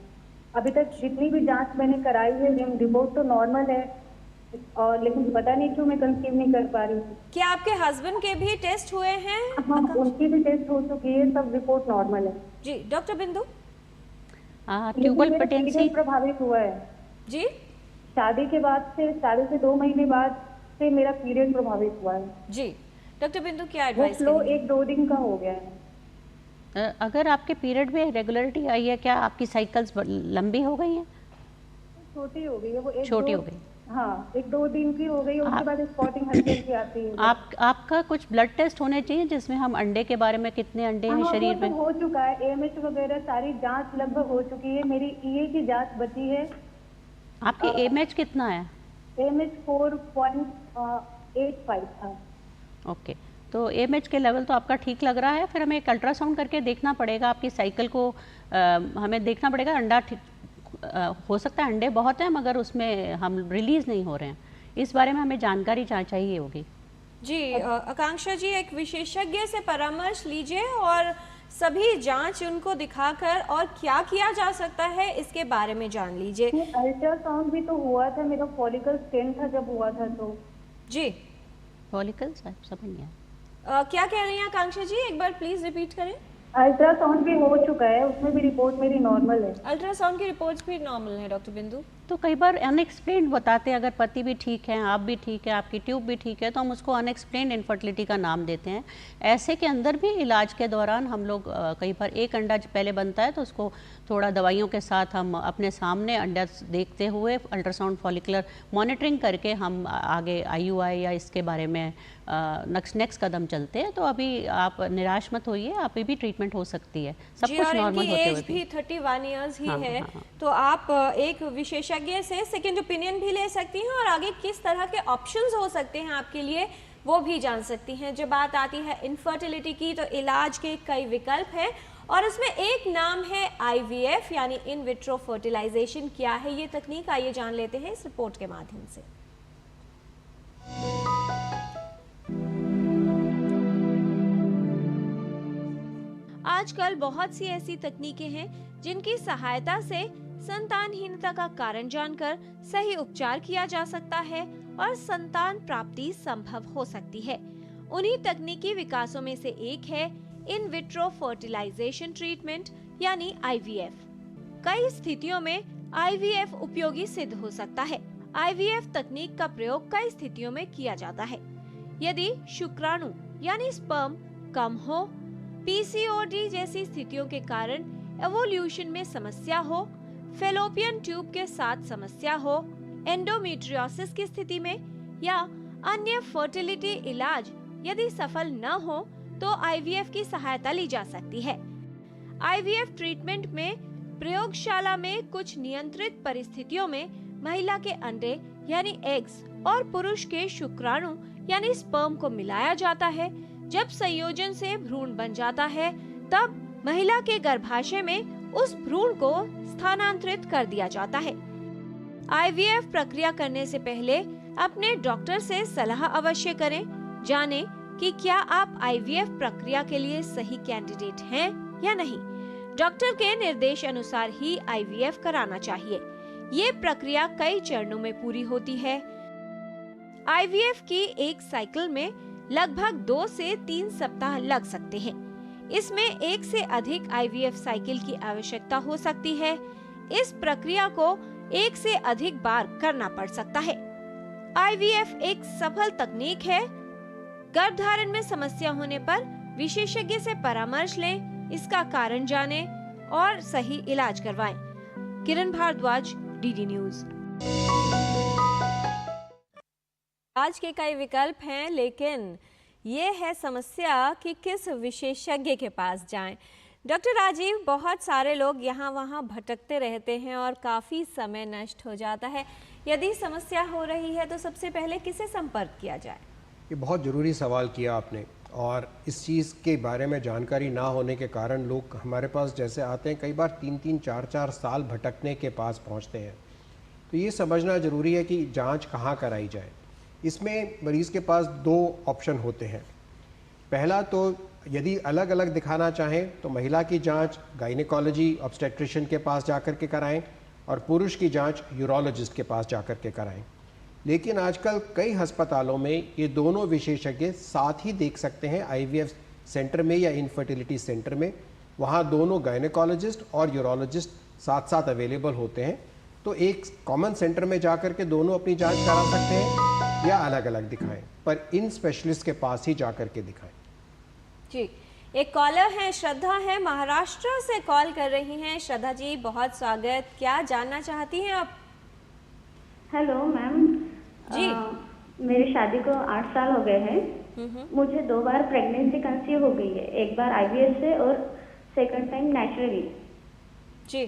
अभी तक जितनी भी जांच मैंने कराई है रिपोर्ट तो नॉर्मल है, और लेकिन पता नहीं क्यों मैं कंसीव नहीं कर पा रही हूँ। क्या आपके हस्बैंड के भी टेस्ट हुए हैं? हाँ, उनकी भी टेस्ट हो चुकी है, सब रिपोर्ट नॉर्मल है। जी, डॉक्टर बिंदु। ट्यूबल पेटेंसी प्रभावित हुआ है जी। शादी के बाद से, शादी से 2 महीने बाद से मेरा पीरियड प्रभावित हुआ है। जी, डॉक्टर बिंदु क्या एडवाइस करेंगे? 1-2 दिन का हो गया है। अगर आपके पीरियड में रेगुलरिटी आई है, क्या आपकी साइकिल्स लंबी हो गई हैं? छोटी हो गई है वो, छोटी हो गई। हाँ, 1-2 दिन की हो गई, उसके बाद स्पॉटिंग हल्की हल्की आती है। आपका कुछ ब्लड टेस्ट होने चाहिए जिसमें हम अंडे के बारे में, कितने अंडे हैं शरीर में। हो चुका है, AMH वगैरह सारी जांच लगभग हो चुकी है। मेरी EA की जांच बची है। आपकी AMH कितना है? AMH 4.85 था। ओके, तो AMH के लेवल तो आपका ठीक लग रहा है। फिर हमें एक अल्ट्रासाउंड करके देखना पड़ेगा, आपकी साइकिल को हमें देखना पड़ेगा। अंडा हो सकता है अंडे बहुत हैं मगर उसमें हम रिलीज नहीं हो रहे हैं, इस बारे में हमें जानकारी चाहिए होगी। जी, आकांक्षा जी, एक विशेषज्ञ से परामर्श लीजिए और सभी जांच उनको दिखाकर और क्या किया जा सकता है इसके बारे में जान लीजिए। अल्ट्रासाउंड भी तो हुआ था, मेरा फॉलिकल स्टेन था जब हुआ था तो। जी, फॉलिकल समझ नहीं। क्या कह रही हैं आकांक्षा जी, एक बार प्लीज रिपीट करें। अल्ट्रासाउंड भी हो चुका है, उसमें भी रिपोर्ट मेरी नॉर्मल है। अल्ट्रासाउंड की रिपोर्ट्स भी नॉर्मल है डॉक्टर बिंदु। तो कई बार अनएक्सप्लेन्ड बताते हैं, अगर पति भी ठीक है, आप भी ठीक है, आपकी ट्यूब भी ठीक है, तो हम उसको अनएक्सप्लेन्ड इनफर्टिलिटी का नाम देते हैं। ऐसे के अंदर भी इलाज के दौरान हम लोग कई बार एक अंडा पहले बनता है तो उसको थोड़ा दवाइयों के साथ हम अपने सामने अंडा देखते हुए अल्ट्रासाउंड फॉलिकुलर मॉनिटरिंग करके हम आगे IUI या इसके बारे में नेक्स्ट कदम चलते हैं। तो अभी आप निराश मत होइए, आप भी ट्रीटमेंट हो सकती है, सब कुछ नॉर्मल होते हुए भी 31 इयर्स ही है। हाँ। तो आप एक विशेषज्ञ से सेकंड ओपिनियन भी ले सकती हैं और आगे किस तरह के ऑप्शंस हो सकते हैं आपके लिए वो भी जान सकती हैं। जब बात आती है इनफर्टिलिटी की तो इलाज के कई विकल्प हैं और उसमें एक नाम है IVF यानी इन विट्रो फर्टिलाइजेशन। क्या है ये तकनीक, आइए जान लेते हैं इस रिपोर्ट के माध्यम से। आजकल बहुत सी ऐसी तकनीकें हैं जिनकी सहायता से संतानहीनता का कारण जानकर सही उपचार किया जा सकता है और संतान प्राप्ति संभव हो सकती है। उन्हीं तकनीकी विकासों में से एक है इन विट्रो फर्टिलाइजेशन ट्रीटमेंट यानी IVF। कई स्थितियों में आईवीएफ उपयोगी सिद्ध हो सकता है। आईवीएफ तकनीक का प्रयोग कई स्थितियों में किया जाता है। यदि शुक्राणु यानी स्पर्म कम हो, पीसीओडी जैसी स्थितियों के कारण एवोल्यूशन में समस्या हो, फेलोपियन ट्यूब के साथ समस्या हो, एंडोमेट्रियोसिस की स्थिति में या अन्य फर्टिलिटी इलाज यदि सफल न हो तो आईवीएफ की सहायता ली जा सकती है। आईवीएफ ट्रीटमेंट में प्रयोगशाला में कुछ नियंत्रित परिस्थितियों में महिला के अंडे यानी एग्स और पुरुष के शुक्राणु यानी स्पर्म को मिलाया जाता है। जब संयोजन से भ्रूण बन जाता है तब महिला के गर्भाशय में उस भ्रूण को स्थानांतरित कर दिया जाता है। आईवीएफ प्रक्रिया करने से पहले अपने डॉक्टर से सलाह अवश्य करें। जानें कि क्या आप आईवीएफ प्रक्रिया के लिए सही कैंडिडेट हैं या नहीं। डॉक्टर के निर्देश अनुसार ही आईवीएफ कराना चाहिए। ये प्रक्रिया कई चरणों में पूरी होती है। आईवीएफ की एक साइकिल में लगभग 2 से 3 सप्ताह लग सकते हैं। इसमें एक से अधिक आईवीएफ साइकिल की आवश्यकता हो सकती है। इस प्रक्रिया को एक से अधिक बार करना पड़ सकता है। आईवीएफ एक सफल तकनीक है। गर्भधारण में समस्या होने पर विशेषज्ञ से परामर्श लें, इसका कारण जानें और सही इलाज करवाएं। किरण भारद्वाज, डीडी न्यूज। आज के कई विकल्प हैं, लेकिन ये है समस्या कि किस विशेषज्ञ के पास जाएं। डॉक्टर राजीव, बहुत सारे लोग यहाँ वहाँ भटकते रहते हैं और काफ़ी समय नष्ट हो जाता है। यदि समस्या हो रही है तो सबसे पहले किसे संपर्क किया जाए? ये बहुत ज़रूरी सवाल किया आपने, और इस चीज़ के बारे में जानकारी ना होने के कारण लोग हमारे पास जैसे आते हैं, कई बार 3-3, 4-4 साल भटकने के पास पहुँचते हैं। तो ये समझना ज़रूरी है कि जाँच कहाँ कराई जाए। इसमें मरीज़ के पास 2 ऑप्शन होते हैं। पहला तो यदि अलग अलग दिखाना चाहें तो महिला की जांच गायनेकोलॉजी ऑब्स्टेट्रिशियन के पास जाकर के कराएं और पुरुष की जांच यूरोलॉजिस्ट के पास जाकर के कराएं। लेकिन आजकल कई अस्पतालों में ये दोनों विशेषज्ञ साथ ही देख सकते हैं। आईवीएफ सेंटर में या इनफर्टिलिटी सेंटर में वहाँ दोनों गायनेकोलॉजिस्ट और यूरोलॉजिस्ट साथ साथ अवेलेबल होते हैं। तो एक कॉमन सेंटर में जाकर के दोनों अपनी जांच करा सकते हैं या अलग अलग दिखाएं, पर इन स्पेशलिस्ट के पास ही जाकर के दिखाएं। जी, एक कॉलर है, श्रद्धा है, महाराष्ट्र से कॉल कर रही हैं। श्रद्धा जी, बहुत स्वागत। क्या जानना चाहती हैं आप? हेलो मैम जी। मेरी शादी को 8 साल हो गए हैं। मुझे 2 बार प्रेगनेंसी कंसीव हो गई है, एक बार आईवीएफ से और सेकंड टाइम नेचुरली जी।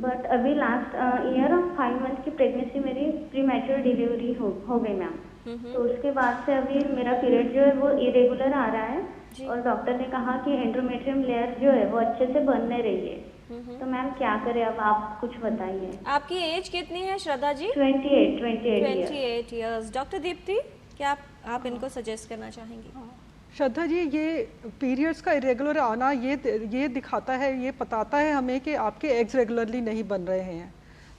बट अभी लास्ट ईयर 5 मंथ की प्रेगनेंसी मेरी प्रीमैच्योर डिलीवरी हो गई मैम। तो उसके बाद से अभी मेरा पीरियड जो है वो इरेगुलर आ रहा है और डॉक्टर ने कहा कि एंडोमेट्रियम लेयर जो है वो अच्छे से बन नहीं रही है। तो मैम क्या करें, अब आप कुछ बताइए। आपकी एज कितनी है श्रद्धा जी? 28 इयर्स। डॉक्टर दीप्ति, क्या आप इनको सजेस्ट करना चाहेंगी? श्रद्धा जी, ये पीरियड्स का इरेगुलर आना ये दिखाता है, ये बताता है हमें कि आपके एग्स रेगुलरली नहीं बन रहे हैं।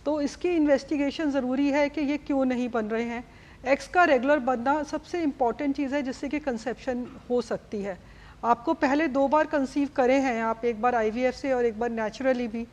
तो इसकी इन्वेस्टिगेशन ज़रूरी है कि ये क्यों नहीं बन रहे हैं। एग्स का रेगुलर बनना सबसे इम्पॉर्टेंट चीज़ है जिससे कि कंसेप्शन हो सकती है। आपको पहले 2 बार कंसीव करे हैं आप, एक बार आईवीएफ से और एक बार नेचुरली भी।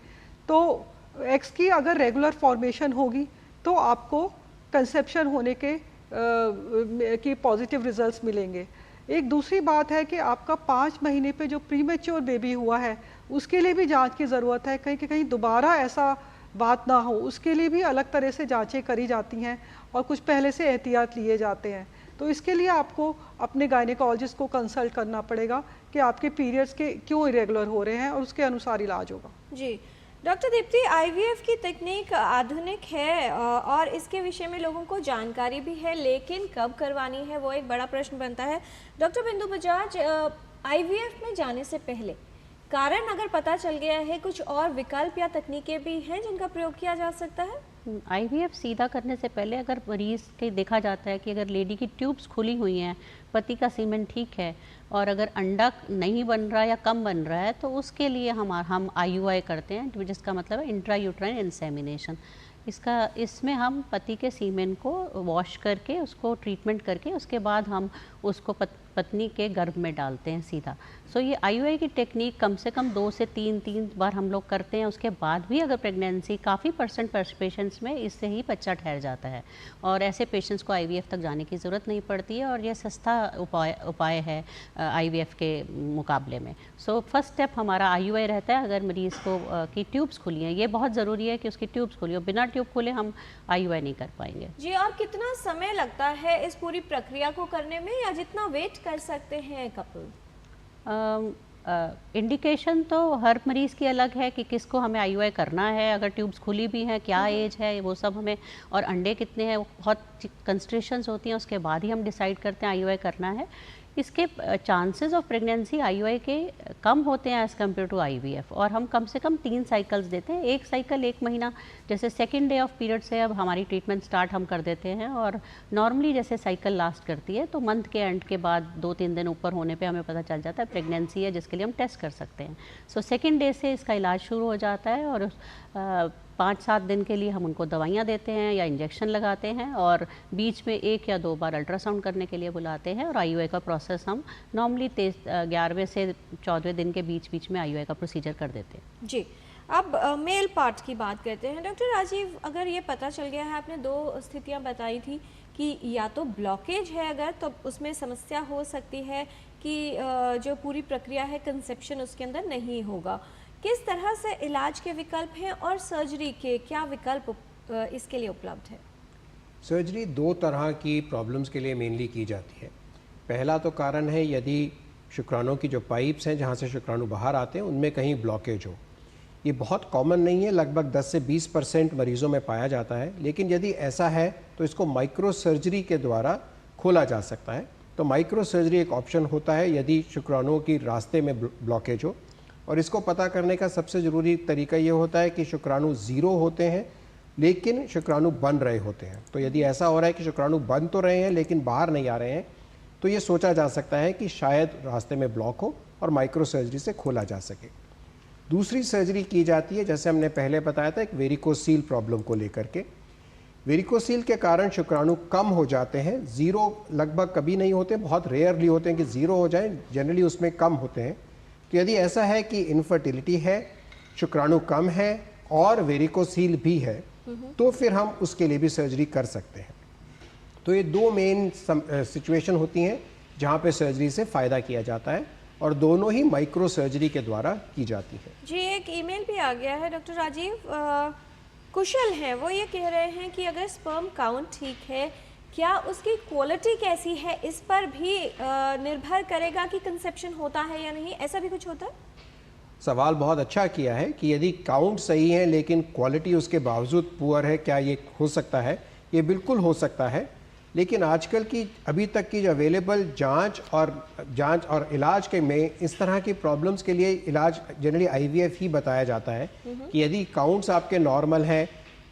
तो एग्स की अगर रेगुलर फॉर्मेशन होगी तो आपको कंसेप्शन होने के पॉजिटिव रिजल्ट्स मिलेंगे। एक दूसरी बात है कि आपका 5 महीने पे जो प्रीमेच्योर बेबी हुआ है उसके लिए भी जांच की ज़रूरत है, कहीं दोबारा ऐसा बात ना हो। उसके लिए भी अलग तरह से जांचें करी जाती हैं और कुछ पहले से एहतियात लिए जाते हैं। तो इसके लिए आपको अपने गायनेकोलॉजिस्ट को कंसल्ट करना पड़ेगा कि आपके पीरियड्स के क्यों इरेगुलर हो रहे हैं और उसके अनुसार इलाज होगा। जी। डॉक्टर दीप्ति, आईवीएफ की तकनीक आधुनिक है और इसके विषय में लोगों को जानकारी भी है, लेकिन कब करवानी है वो एक बड़ा प्रश्न बनता है। डॉक्टर बिंदु बजाज, आईवीएफ में जाने से पहले कारण अगर पता चल गया है, कुछ और विकल्प या तकनीकें भी हैं जिनका प्रयोग किया जा सकता है? आईवीएफ सीधा करने से पहले अगर मरीज़ के देखा जाता है कि अगर लेडी की ट्यूब्स खुली हुई हैं, पति का सीमेन ठीक है और अगर अंडा नहीं बन रहा या कम बन रहा है, तो उसके लिए हम IUI करते हैं, जिसका मतलब है इंट्रायूट्राइन इंसेमिनेशन। इसमें हम पति के सीमेन को वॉश करके उसको ट्रीटमेंट करके उसके बाद हम उसको पत्नी के गर्भ में डालते हैं सीधा। सो ये IUI की टेक्निक कम से कम 2 से 3 बार हम लोग करते हैं। उसके बाद भी अगर प्रेगनेंसी काफ़ी परसेंट पेशेंट्स में इससे ही बच्चा ठहर जाता है और ऐसे पेशेंट्स को IVF तक जाने की ज़रूरत नहीं पड़ती है और यह सस्ता उपाय है IVF के मुकाबले में। सो फर्स्ट स्टेप हमारा IUI रहता है। अगर मरीज़ को की ट्यूब्स खुली हैं, ये बहुत ज़रूरी है कि उसकी ट्यूब्स खुली हो, बिना ट्यूब खुले हम IUI नहीं कर पाएंगे। जी, और कितना समय लगता है इस पूरी प्रक्रिया को करने में, या जितना वेट कर सकते हैं कपल? इंडिकेशन तो हर मरीज़ की अलग है कि किसको हमें IUI करना है, अगर ट्यूब्स खुली भी हैं, क्या एज है, वो सब हमें, और अंडे कितने हैं, बहुत कंस्ट्रेशंस होती हैं, उसके बाद ही हम डिसाइड करते हैं IUI करना है। इसके चांसेस ऑफ प्रेगनेंसी IUI के कम होते हैं एज़ कम्पेयर टू IVF, और हम कम से कम 3 साइकिल्स देते हैं। एक साइकिल 1 महीना, जैसे सेकेंड डे ऑफ पीरियड से अब हमारी ट्रीटमेंट स्टार्ट हम कर देते हैं, और नॉर्मली जैसे साइकिल लास्ट करती है तो मंथ के एंड के बाद 2-3 दिन ऊपर होने पे हमें पता चल जाता है प्रेगनेंसी है, जिसके लिए हम टेस्ट कर सकते हैं। सो सेकेंड डे से इसका इलाज शुरू हो जाता है, और 5-7 दिन के लिए हम उनको दवाइयाँ देते हैं या इंजेक्शन लगाते हैं, और बीच में 1 या 2 बार अल्ट्रासाउंड करने के लिए बुलाते हैं, और IUI का प्रोसेस हम नॉर्मली 11वें से 14वें दिन के बीच में IUI का प्रोसीजर कर देते हैं। जी, अब मेल पार्ट की बात करते हैं। डॉक्टर राजीव, अगर ये पता चल गया है, आपने 2 स्थितियाँ बताई थी कि या तो ब्लॉकेज है अगर, तो उसमें समस्या हो सकती है कि जो पूरी प्रक्रिया है कंसेप्शन उसके अंदर नहीं होगा। किस तरह से इलाज के विकल्प हैं और सर्जरी के क्या विकल्प इसके लिए उपलब्ध है? सर्जरी 2 तरह की प्रॉब्लम्स के लिए मेनली की जाती है। पहला तो कारण है यदि शुक्राणुओं की जो पाइप्स हैं जहाँ से शुक्राणु बाहर आते हैं उनमें कहीं ब्लॉकेज हो। ये बहुत कॉमन नहीं है, लगभग 10 से 20% मरीज़ों में पाया जाता है, लेकिन यदि ऐसा है तो इसको माइक्रो सर्जरी के द्वारा खोला जा सकता है। तो माइक्रो सर्जरी एक ऑप्शन होता है यदि शुक्राणुओं की रास्ते में ब्लॉकेज हो, और इसको पता करने का सबसे ज़रूरी तरीका ये होता है कि शुक्राणु 0 होते हैं लेकिन शुक्राणु बन रहे होते हैं। तो यदि ऐसा हो रहा है कि शुक्राणु बन तो रहे हैं लेकिन बाहर नहीं आ रहे हैं, तो ये सोचा जा सकता है कि शायद रास्ते में ब्लॉक हो और माइक्रो सर्जरी से खोला जा सके। दूसरी सर्जरी की जाती है, जैसे हमने पहले बताया था, एक वेरिकोसील प्रॉब्लम को लेकर के। वेरिकोसील के कारण शुक्राणु कम हो जाते हैं, 0 लगभग कभी नहीं होते, बहुत रेयरली होते हैं कि 0 हो जाएं, जनरली उसमें कम होते हैं। तो यदि ऐसा है कि इनफर्टिलिटी है, शुक्राणु कम है और वेरिकोसील भी है, तो फिर हम उसके लिए भी सर्जरी कर सकते हैं। तो ये 2 मेन सिचुएशन होती हैं जहाँ पे सर्जरी से फ़ायदा किया जाता है, और दोनों ही माइक्रो सर्जरी के द्वारा की जाती है। जी, एक ईमेल भी आ गया है डॉक्टर राजीव, कुशल हैं, वो ये कह रहे हैं कि अगर स्पर्म काउंट ठीक है, क्या उसकी क्वालिटी कैसी है, इस पर भी निर्भर करेगा कि कंसेप्शन होता है या नहीं, ऐसा भी कुछ होता है? सवाल बहुत अच्छा किया है कि यदि काउंट सही है लेकिन क्वालिटी उसके बावजूद पुअर है, क्या ये हो सकता है? ये बिल्कुल हो सकता है, लेकिन आजकल की अभी तक की जो अवेलेबल जांच और इलाज के में इस तरह की प्रॉब्लम्स के लिए इलाज जनरली IVF ही बताया जाता है कि यदि काउंट्स आपके नॉर्मल हैं,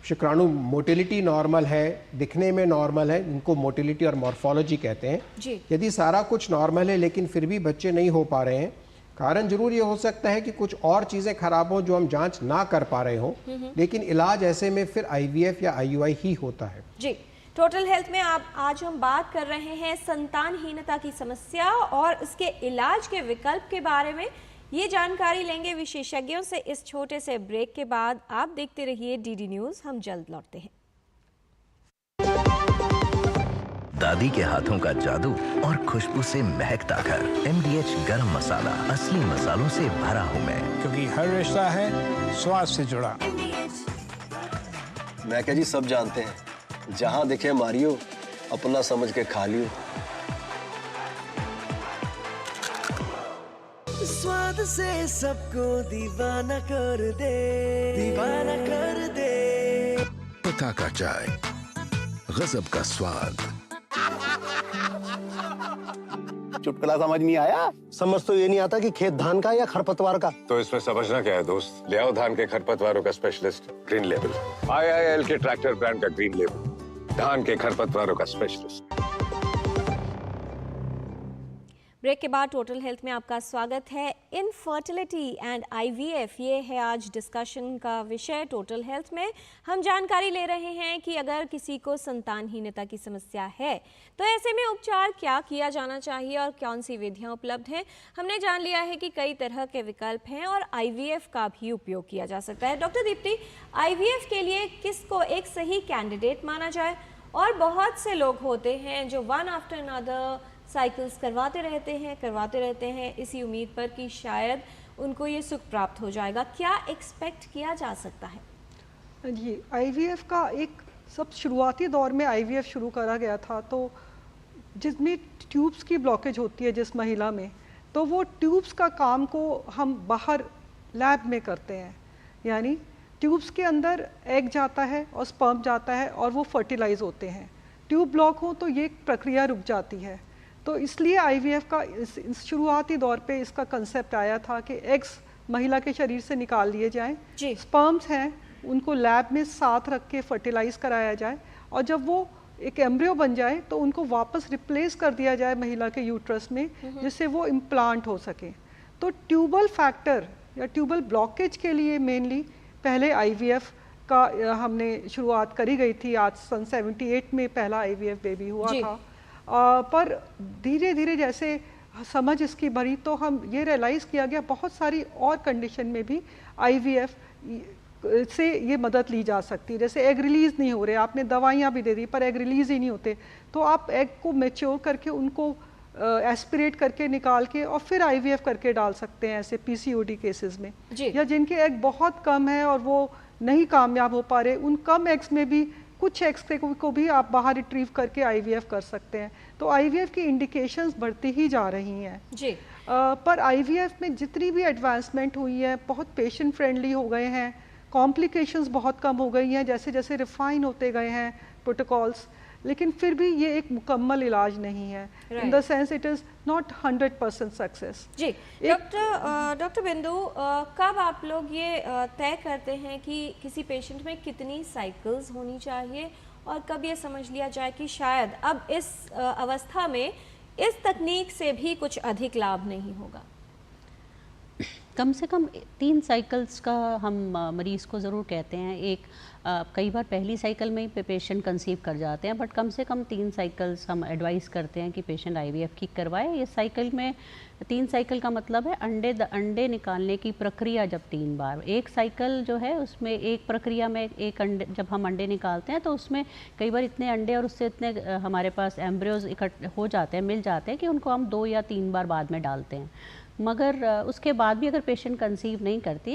शुक्राणु मोटिलिटी नॉर्मल है, दिखने में नॉर्मल है, इनको मोटिलिटी और मॉर्फोलॉजी कहते हैं। यदि सारा कुछ नॉर्मल है लेकिन फिर भी बच्चे नहीं हो पा रहे हैं, कारण जरूर ये हो सकता है कि कुछ और चीज़ें खराब हो जो हम जांच ना कर पा रहे हो, लेकिन इलाज ऐसे में फिर IVF या IUI ही होता है। जी, टोटल हेल्थ में आज हम बात कर रहे हैं संतानहीनता की समस्या और उसके इलाज के विकल्प के बारे में। ये जानकारी लेंगे विशेषज्ञों से इस छोटे से ब्रेक के बाद। आप देखते रहिए DD न्यूज़, हम जल्द लौटते हैं। दादी के हाथों का जादू और खुशबू से महकता घर। MDH गरम मसाला, असली मसालों से भरा हूँ मैं, क्योंकि हर रिश्ता है स्वाद से जुड़ा। मैं क्या जी, सब जानते हैं, जहाँ दिखे मारियो, अपना समझ के खा लियो। स्वाद से सबको दीवाना कर दे, दीवाना कर दे। पता का चाय, गजब का स्वाद। चुटकुला समझ नहीं आया? समझ तो ये नहीं आता कि खेत धान का या खरपतवार का। तो इसमें समझना क्या है दोस्त? ले आओ धान के खरपतवारों का स्पेशलिस्ट ग्रीन लेबल। IIL के ट्रैक्टर ब्रांड का ग्रीन लेबल, धान के खरपतवारों का स्पेशलिस्ट। ब्रेक के बाद टोटल हेल्थ में आपका स्वागत है। इनफर्टिलिटी एंड आईवीएफ, ये है आज डिस्कशन का विषय। टोटल हेल्थ में हम जानकारी ले रहे हैं कि अगर किसी को संतानहीनता की समस्या है तो ऐसे में उपचार क्या किया जाना चाहिए और कौन सी विधियां उपलब्ध हैं। हमने जान लिया है कि कई तरह के विकल्प हैं और आईवीएफ का भी उपयोग किया जा सकता है। डॉक्टर दीप्ति, आईवीएफ के लिए किसको एक सही कैंडिडेट माना जाए? और बहुत से लोग होते हैं जो वन आफ्टर अनदर साइकिल्स करवाते रहते हैं इसी उम्मीद पर कि शायद उनको ये सुख प्राप्त हो जाएगा। क्या एक्सपेक्ट किया जा सकता है? जी, आईवीएफ का एक सब शुरुआती दौर में आईवीएफ शुरू करा गया था, तो जिसमें ट्यूब्स की ब्लॉकेज होती है जिस महिला में, तो वो ट्यूब्स का काम को हम बाहर लैब में करते हैं। यानी ट्यूब्स के अंदर एग जाता है और स्पर्म जाता है और वो फर्टिलाइज होते हैं। ट्यूब ब्लॉक हो तो ये प्रक्रिया रुक जाती है। तो इसलिए आईवीएफ का इस शुरुआती दौर पे इसका कंसेप्ट आया था कि एग्स महिला के शरीर से निकाल लिए जाएं, स्पर्म्स हैं उनको लैब में साथ रख के फर्टिलाइज कराया जाए और जब वो एक एम्ब्रियो बन जाए तो उनको वापस रिप्लेस कर दिया जाए महिला के यूट्रस में, जिससे वो इम्प्लांट हो सके। तो ट्यूबल फैक्टर या ट्यूबल ब्लॉकेज के लिए मेनली पहले आईवीएफ का हमने शुरुआत करी गई थी। आज सन 78 में पहला आईवीएफ बेबी हुआ था। पर धीरे धीरे जैसे समझ इसकी बढ़ी तो हम ये रियलाइज़ किया गया बहुत सारी और कंडीशन में भी आईवीएफ से ये मदद ली जा सकती है। जैसे एग रिलीज़ नहीं हो रहे, आपने दवाइयाँ भी दे दी पर एग रिलीज़ ही नहीं होते, तो आप एग को मैच्योर करके उनको एस्पिरेट करके निकाल के और फिर आईवीएफ करके डाल सकते हैं ऐसे पीसीओडी केसेस में। या जिनके एग बहुत कम है और वो नहीं कामयाब हो पा रहे, उन कम एग्स में भी कुछ एग्स को भी आप बाहर रिट्रीव करके आईवीएफ कर सकते हैं। तो आईवीएफ की इंडिकेशंस बढ़ती ही जा रही हैं जी। पर आईवीएफ में जितनी भी एडवांसमेंट हुई है, बहुत पेशेंट फ्रेंडली हो गए हैं, कॉम्प्लिकेशंस बहुत कम हो गई हैं जैसे जैसे रिफाइन होते गए हैं प्रोटोकॉल्स, लेकिन फिर भी ये एक मुकम्मल इलाज नहीं है। In the sense it is not 100% success. जी डॉक्टर बिंदु, कब आप लोग ये तय करते हैं कि किसी पेशेंट में कितनी साइकिल्स होनी चाहिए और कब ये समझ लिया जाए कि शायद अब इस अवस्था में इस तकनीक से भी कुछ अधिक लाभ नहीं होगा? कम से कम 3 साइकिल्स का हम मरीज़ को ज़रूर कहते हैं। एक कई बार पहली साइकिल में ही पेशेंट कंसीव कर जाते हैं, बट कम से कम 3 साइकिल्स हम एडवाइस करते हैं कि पेशेंट आईवीएफ की करवाए। ये साइकिल में 3 साइकिल का मतलब है अंडे निकालने की प्रक्रिया जब 3 बार। एक साइकिल जो है उसमें एक प्रक्रिया में एक अंडे जब हम अंडे निकालते हैं तो उसमें कई बार इतने अंडे और उससे इतने हमारे पास एम्ब्रियोज इकट्ठे हो जाते हैं, मिल जाते हैं कि उनको हम 2 या 3 बार बाद में डालते हैं। मगर उसके बाद भी अगर पेशेंट कंसीव नहीं करती,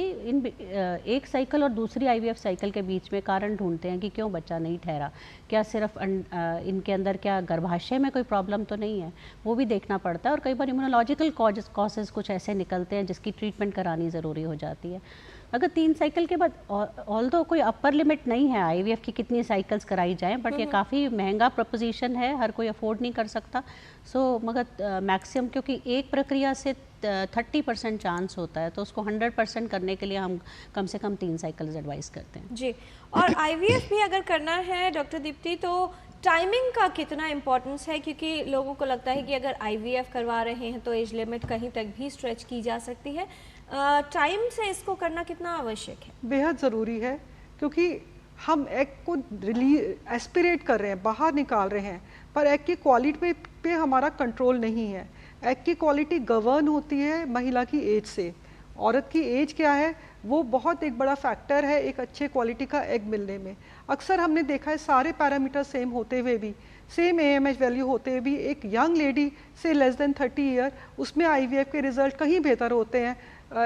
एक साइकिल और दूसरी आईवीएफ साइकिल के बीच में कारण ढूंढते हैं कि क्यों बच्चा नहीं ठहरा, क्या सिर्फ इनके अंदर क्या गर्भाशय में कोई प्रॉब्लम तो नहीं है, वो भी देखना पड़ता है। और कई बार इम्यूनोलॉजिकल कॉजेज़ कुछ ऐसे निकलते हैं जिसकी ट्रीटमेंट करानी ज़रूरी हो जाती है। अगर 3 साइकिल के बाद, ऑल्दो कोई अपर लिमिट नहीं है आईवीएफ की कितनी साइकिल्स कराई जाएं, बट ये काफ़ी महंगा प्रपोजिशन है, हर कोई अफोर्ड नहीं कर सकता। मगर मैक्सिमम, क्योंकि एक प्रक्रिया से 30% चांस होता है, तो उसको 100% करने के लिए हम कम से कम 3 साइकिल्स एडवाइस करते हैं जी। और आईवीएफ भी अगर करना है डॉक्टर दीप्ति, तो टाइमिंग का कितना इम्पोर्टेंस है? क्योंकि लोगों को लगता है कि अगर आईवीएफ करवा रहे हैं तो एज लिमिट कहीं तक भी स्ट्रेच की जा सकती है। टाइम से इसको करना कितना आवश्यक है? बेहद ज़रूरी है, क्योंकि हम एग को एस्पिरेट कर रहे हैं, बाहर निकाल रहे हैं, पर एग की क्वालिटी पे हमारा कंट्रोल नहीं है। एग की क्वालिटी गवर्न होती है महिला की एज से। औरत की एज क्या है वो बहुत एक बड़ा फैक्टर है एक अच्छे क्वालिटी का एग मिलने में। अक्सर हमने देखा है सारे पैरामीटर सेम होते हुए भी, सेम AMH वैल्यू होते हुए भी, एक यंग लेडी से लेस देन 30 ईयर उसमें IVF के रिजल्ट कहीं बेहतर होते हैं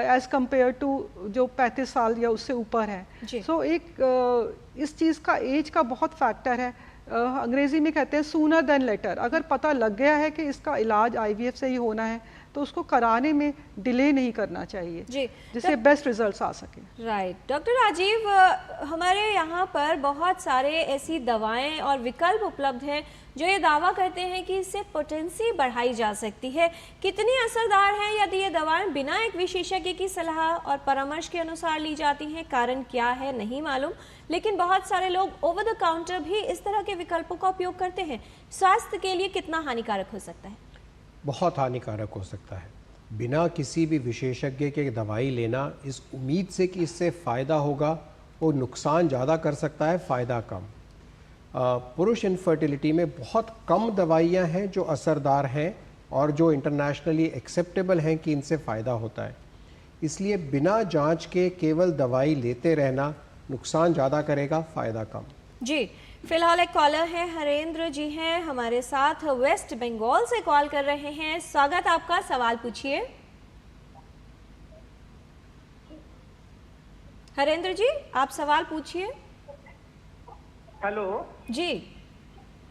एज़ कम्पेयर टू जो 35 साल या उससे ऊपर हैं। सो इस चीज़ का एज का बहुत फैक्टर है। अंग्रेज़ी में कहते हैं सूनर देन लेटर। अगर पता लग गया है कि इसका इलाज IVF से ही होना है तो उसको कराने में डिले नहीं करना चाहिए जी, जिससे बेस्ट रिजल्ट्स आ सके। राइट। डॉक्टर राजीव, हमारे यहाँ पर बहुत सारे ऐसी दवाएं और विकल्प उपलब्ध हैं जो ये दावा करते हैं कि इससे पोटेंसी बढ़ाई जा सकती है। कितनी असरदार हैं यदि ये दवाएं बिना एक विशेषज्ञ की सलाह और परामर्श के अनुसार ली जाती हैं? कारण क्या है नहीं मालूम, लेकिन बहुत सारे लोग ओवर द काउंटर भी इस तरह के विकल्पों का उपयोग करते हैं। स्वास्थ्य के लिए कितना हानिकारक हो सकता है? बहुत हानिकारक हो सकता है। बिना किसी भी विशेषज्ञ के दवाई लेना इस उम्मीद से कि इससे फ़ायदा होगा, वो नुकसान ज़्यादा कर सकता है, फ़ायदा कम। पुरुष इनफर्टिलिटी में बहुत कम दवाइयाँ हैं जो असरदार हैं और जो इंटरनेशनली एक्सेप्टेबल हैं कि इनसे फ़ायदा होता है। इसलिए बिना जांच के केवल दवाई लेते रहना नुकसान ज़्यादा करेगा, फ़ायदा कम। जी, फिलहाल एक कॉलर है, हरेंद्र जी हैं हमारे साथ, वेस्ट बंगाल से कॉल कर रहे हैं। स्वागत आपका, सवाल पूछिए। हरेंद्र जी, आप सवाल पूछिए। हेलो जी।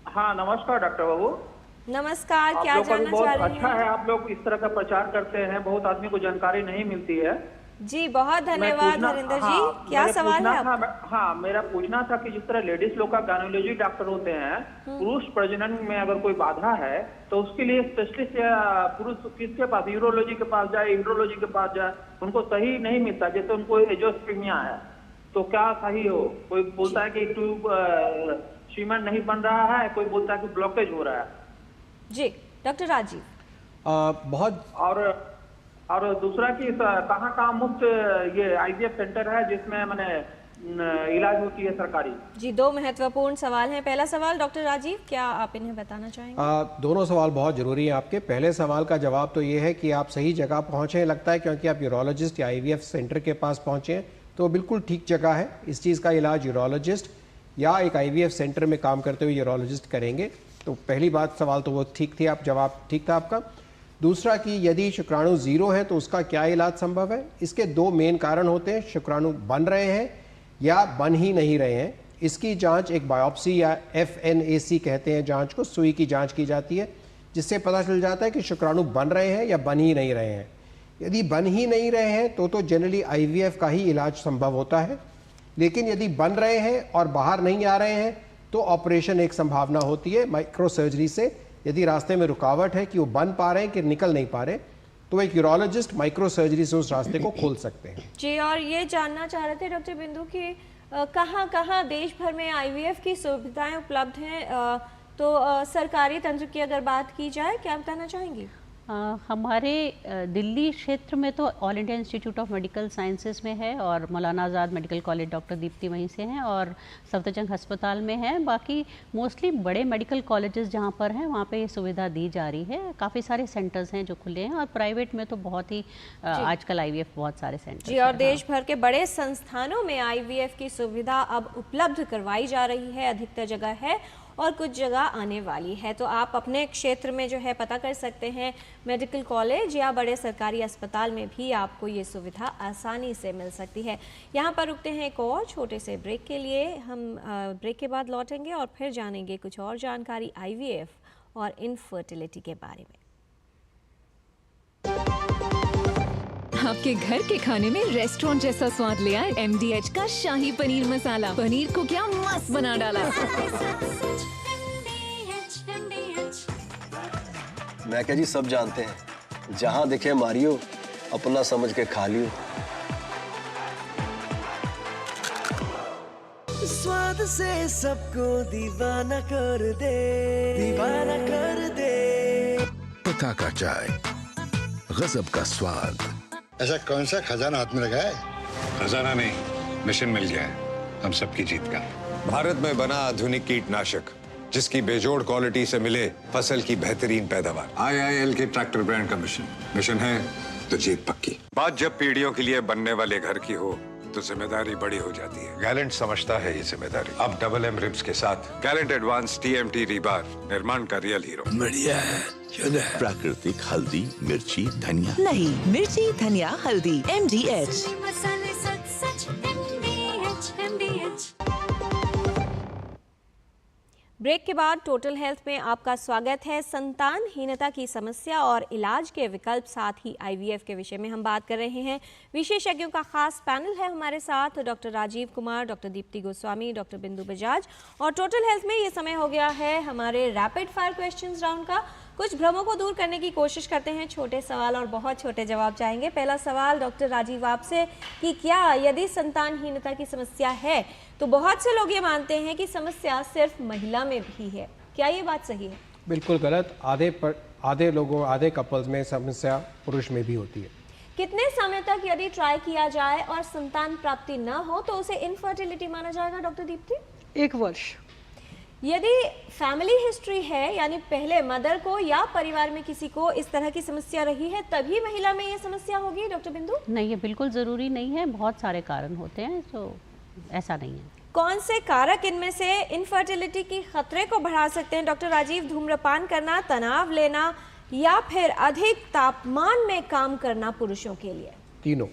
हाँ, नमस्कार डॉक्टर बाबू। नमस्कार, क्या जानना चाह रहे हैं? बहुत अच्छा है, आप लोग इस तरह का प्रचार करते हैं, बहुत आदमी को जानकारी नहीं मिलती है। जी, बहुत धन्यवाद हरिंदर जी। क्या सवाल है आपका? हाँ, मेरा पूछना था कि जिस तरह लेडीज लोग का गायनोलॉजी डॉक्टर होते हैं, पुरुष प्रजनन में अगर कोई बाधा है तो उसके लिए स्पेशलिस्ट या पुरुष किसके पास, यूरोलॉजी के पास जाए, यूरोलॉजी के पास जाए, उनको सही नहीं मिलता। जैसे उनको एजोस्पर्मिया है तो क्या सही हो? कोई बोलता है कि ट्यूब सीमेंट नहीं बन रहा है, कोई बोलता है कि ब्लॉकेज हो रहा है। जी, डॉक्टर राजीव। बहुत और दूसरा कि कहाँ मुफ्त ये IVF सेंटर है जिसमें मैंने इलाज होती है सरकारी? जी, दो महत्वपूर्ण सवाल हैं। पहला सवाल डॉक्टर राजीव, क्या आप इन्हें बताना चाहेंगे? दोनों सवाल बहुत ज़रूरी हैं आपके। पहले सवाल का जवाब तो ये है कि आप सही जगह पहुँचे लगता है, क्योंकि आप यूरोलॉजिस्ट या IVF सेंटर के पास पहुँचे हैं तो बिल्कुल ठीक जगह है। इस चीज़ का इलाज यूरोलॉजिस्ट या एक IVF सेंटर में काम करते हुए यूरोलॉजिस्ट करेंगे। तो पहली बात, सवाल तो वो ठीक थी, आप जवाब ठीक था आपका। दूसरा कि यदि शुक्राणु ज़ीरो है तो उसका क्या इलाज संभव है? इसके दो मेन कारण होते हैं, शुक्राणु बन रहे हैं या बन ही नहीं रहे हैं। इसकी जांच एक बायोप्सी या FNAC कहते हैं जांच को, सुई की जांच की जाती है, जिससे पता चल जाता है कि शुक्राणु बन रहे हैं या बन ही नहीं रहे हैं। यदि बन ही नहीं रहे हैं तो जनरली IVF का ही इलाज संभव होता है, लेकिन यदि बन रहे हैं और बाहर नहीं आ रहे हैं तो ऑपरेशन एक संभावना होती है माइक्रो सर्जरी से। यदि रास्ते में रुकावट है कि वो बन पा रहे हैं कि निकल नहीं पा रहे, तो एक यूरोलॉजिस्ट माइक्रो सर्जरी से उस रास्ते को खोल सकते हैं। जी, और ये जानना चाह रहे थे डॉक्टर बिंदु कि कहाँ देश भर में IVF की सुविधाएं उपलब्ध हैं, तो सरकारी तंत्र की अगर बात की जाए, क्या बताना चाहेंगी? हमारे दिल्ली क्षेत्र में तो all India institute of medical sciences में है, और मौलाना आज़ाद मेडिकल कॉलेज डॉक्टर दीप्ति वहीं से हैं, और सफदरजंग अस्पताल में है। बाकी मोस्टली बड़े मेडिकल कॉलेजेस जहाँ पर हैं वहाँ पे ये सुविधा दी जा रही है। काफ़ी सारे सेंटर्स हैं जो खुले हैं, और प्राइवेट में तो बहुत ही आजकल IVF बहुत सारे सेंटर्स जी, और देश भर के बड़े संस्थानों में IVF की सुविधा अब उपलब्ध करवाई जा रही है। अधिकतर जगह है और कुछ जगह आने वाली है। तो आप अपने क्षेत्र में जो है पता कर सकते हैं, मेडिकल कॉलेज या बड़े सरकारी अस्पताल में भी आपको ये सुविधा आसानी से मिल सकती है। यहाँ पर रुकते हैं एक और छोटे से ब्रेक के लिए। हम ब्रेक के बाद लौटेंगे और फिर जानेंगे कुछ और जानकारी IVF और इनफर्टिलिटी के बारे में। आपके घर के खाने में रेस्टोरेंट जैसा स्वाद ले आए MDH का शाही पनीर मसाला। पनीर को क्या मस्त बना डाला। मैं क्या जी, सब जानते हैं, जहां दिखे मारियो, अपना समझ के खा लियो। स्वाद से सबको दीवाना कर दे, दीवाना कर दे। पता का चाय, गजब का स्वाद। ऐसा कौन सा खजाना हाथ में लगा है? खजाना नहीं, मिशन मिल गया है हम सबकी जीत का। भारत में बना आधुनिक कीटनाशक जिसकी बेजोड़ क्वालिटी से मिले फसल की बेहतरीन पैदावार। IIL के ट्रैक्टर ब्रांड का मिशन है तो जीत पक्की। बात जब पीढ़ियों के लिए बनने वाले घर की हो तो जिम्मेदारी बड़ी हो जाती है। गैलेंट समझता है ये जिम्मेदारी। अब डबल M रिब्स के साथ गैलेंट एडवांस TMT रीबार, निर्माण का रियल हीरो। बढ़िया है, प्राकृतिक हल्दी, मिर्ची, धनिया। नहीं, मिर्ची, धनिया, हल्दी, MDH। ब्रेक के बाद टोटल हेल्थ में आपका स्वागत है। संतानहीनता की समस्या और इलाज के विकल्प, साथ ही IVF के विषय में हम बात कर रहे हैं। विशेषज्ञों का खास पैनल है हमारे साथ, doctor Rajiv Kumar, doctor Deepti Goswami, doctor Bindu Bajaj. और टोटल हेल्थ में ये समय हो गया है हमारे रैपिड फायर क्वेश्चंस राउंड का। कुछ भ्रमों को दूर करने की कोशिश करते हैं, छोटे सवाल और बहुत छोटे जवाब चाहेंगे। पहला सवाल डॉक्टर राजीव आपसे कि क्या यदि संतानहीनता की समस्या है तो बहुत से लोग ये मानते हैं कि समस्या सिर्फ महिला में भी है, क्या ये बात सही है? बिल्कुल गलत। आधे कपल्स में समस्या पुरुष में भी होती है। कितने समय तक यदि ट्राई किया जाए और संतान प्राप्ति न हो तो उसे इनफर्टिलिटी माना जाएगा डॉक्टर दीप्ति? 1 वर्ष। यदि फैमिली हिस्ट्री है, यानी पहले मदर को या परिवार में किसी को इस तरह की समस्या रही है, तभी महिला में ये समस्या होगी डॉक्टर बिंदु? नहीं, ये बिल्कुल ज़रूरी नहीं है, बहुत सारे कारण होते हैं, तो ऐसा नहीं है। कौन से कारक इनमें से इनफर्टिलिटी की खतरे को बढ़ा सकते हैं डॉक्टर राजीव? धूम्रपान करना, तनाव लेना या फिर अधिक तापमान में काम करना पुरुषों के लिए? तीनों।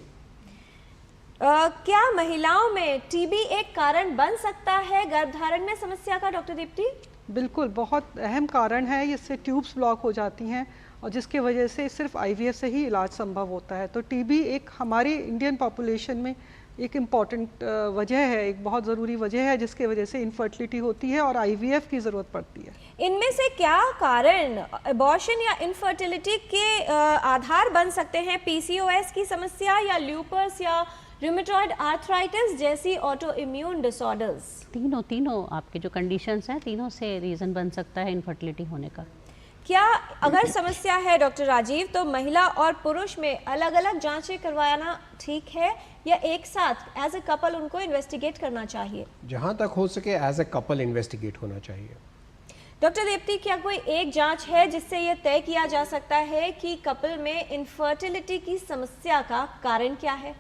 क्या महिलाओं में टीबी एक कारण बन सकता है गर्भधारण में समस्या का डॉक्टर दीप्ति? बिल्कुल, बहुत अहम कारण है। इससे ट्यूब्स ब्लॉक हो जाती हैं और जिसके वजह से सिर्फ आईवीएफ से ही इलाज संभव होता है। तो टीबी एक हमारी इंडियन पॉपुलेशन में एक इम्पॉर्टेंट वजह है, एक बहुत ज़रूरी वजह है जिसके वजह से इनफर्टिलिटी होती है और आईवीएफ की ज़रूरत पड़ती है। इनमें से क्या कारण अबॉर्शन या इनफर्टिलिटी के आधार बन सकते हैं? पीसीओएस की समस्या या ल्यूपस या रूमेटॉइड आर्थराइटिस जैसी ऑटो इम्यून डिसऑर्डर्स? तीनों आपके जो कंडीशंस हैं, तीनों से रीज़न बन सकता है इनफर्टिलिटी होने का। क्या अगर समस्या है डॉक्टर राजीव तो महिला और पुरुष में अलग अलग जांचें करवाना ठीक है या एक साथ एज ए कपल उनको इन्वेस्टिगेट करना चाहिए? जहां तक हो सके एज ए कपल इन्वेस्टिगेट होना चाहिए। डॉक्टर दीप्ति, क्या कोई एक जांच है जिससे ये तय किया जा सकता है कि कपल में इनफर्टिलिटी की समस्या का कारण क्या है?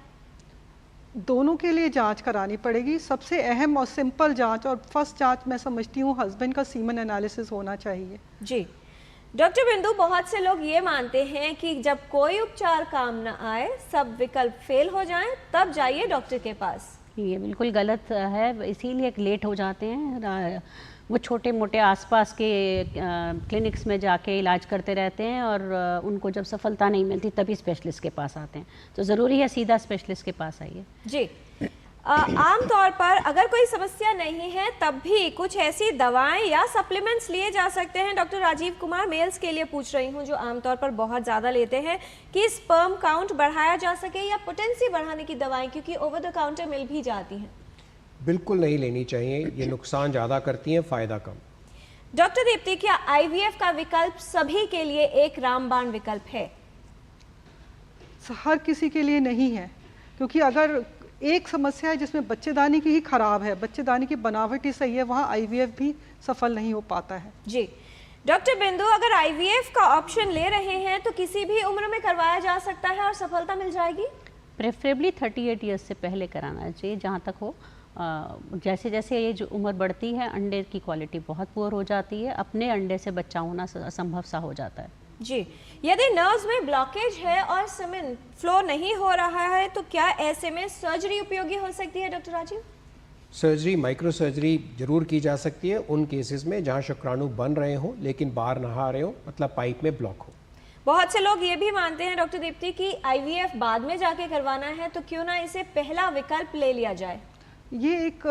दोनों के लिए जांच करानी पड़ेगी। सबसे अहम और सिंपल जांच और फर्स्ट जांच मैं समझती हूँ हस्बैंड का सीमन एनालिसिस होना चाहिए। जी डॉक्टर बिंदु, बहुत से लोग ये मानते हैं कि जब कोई उपचार काम न आए, सब विकल्प फेल हो जाएं, तब जाइए डॉक्टर के पास। ये बिल्कुल गलत है, इसीलिए लेट हो जाते हैं। वो छोटे मोटे आसपास के क्लिनिक्स में जाके इलाज करते रहते हैं और उनको जब सफलता नहीं मिलती तभी स्पेशलिस्ट के पास आते हैं। तो ज़रूरी है सीधा स्पेशलिस्ट के पास आइए। जी आम तौर पर अगर कोई समस्या नहीं है तब भी कुछ ऐसी दवाएं या सप्लीमेंट्स लिए जा सकते हैं। डॉक्टर राजीव कुमार, मेल्स के लिए पूछ रही हूं जो आमतौर पर बहुत ज़्यादा लेते हैं, कि स्पर्म काउंट बढ़ाया जा सके या पोटेंसी बढ़ाने की दवाएं, क्योंकि ओवर द काउंटर मिल भी जाती हैं। बिल्कुल नहीं लेनी चाहिए, ये नुकसान ज़्यादा करती हैं, फ़ायदा कम। डॉक्टर दीप्ति, क्या आईवीएफ का विकल्प सभी के लिए एक रामबाण विकल्प है? हर किसी के लिए नहीं है, क्योंकि अगर एक समस्या है जिसमें बच्चेदानी की ही खराब है, बच्चेदानी की बनावट ही सही है, वहाँ आईवीएफ भी सफल नहीं हो पाता है। जी डॉक्टर बिंदु, अगर आईवीएफ का ऑप्शन ले रहे हैं तो किसी भी उम्र में करवाया जा सकता है और सफलता मिल जाएगी? प्रेफरेबली 38 ईयर्स से पहले कराना चाहिए जहाँ तक हो। जैसे जैसे ये जो उम्र बढ़ती है अंडे की क्वालिटी बहुत पुअर हो जाती है, अपने अंडे से बच्चा होना असंभव सा हो जाता है। जी, यदि नर्व्स में ब्लॉकेज है और सेमेन फ्लो नहीं हो रहा है तो क्या ऐसे में सर्जरी उपयोगी हो सकती है doctor Rajeev? Surgery, micro surgery जरूर की जा सकती है उन केसेस में जहां शुक्राणु बन रहे हों लेकिन बाहर नहा रहे हों, मतलब पाइप में ब्लॉक हो। बहुत से लोग ये भी मानते हैं डॉक्टर दीप्ति कि आईवीएफ बाद में जाके करवाना है, तो क्यों ना इसे पहला विकल्प ले लिया जाए? ये एक,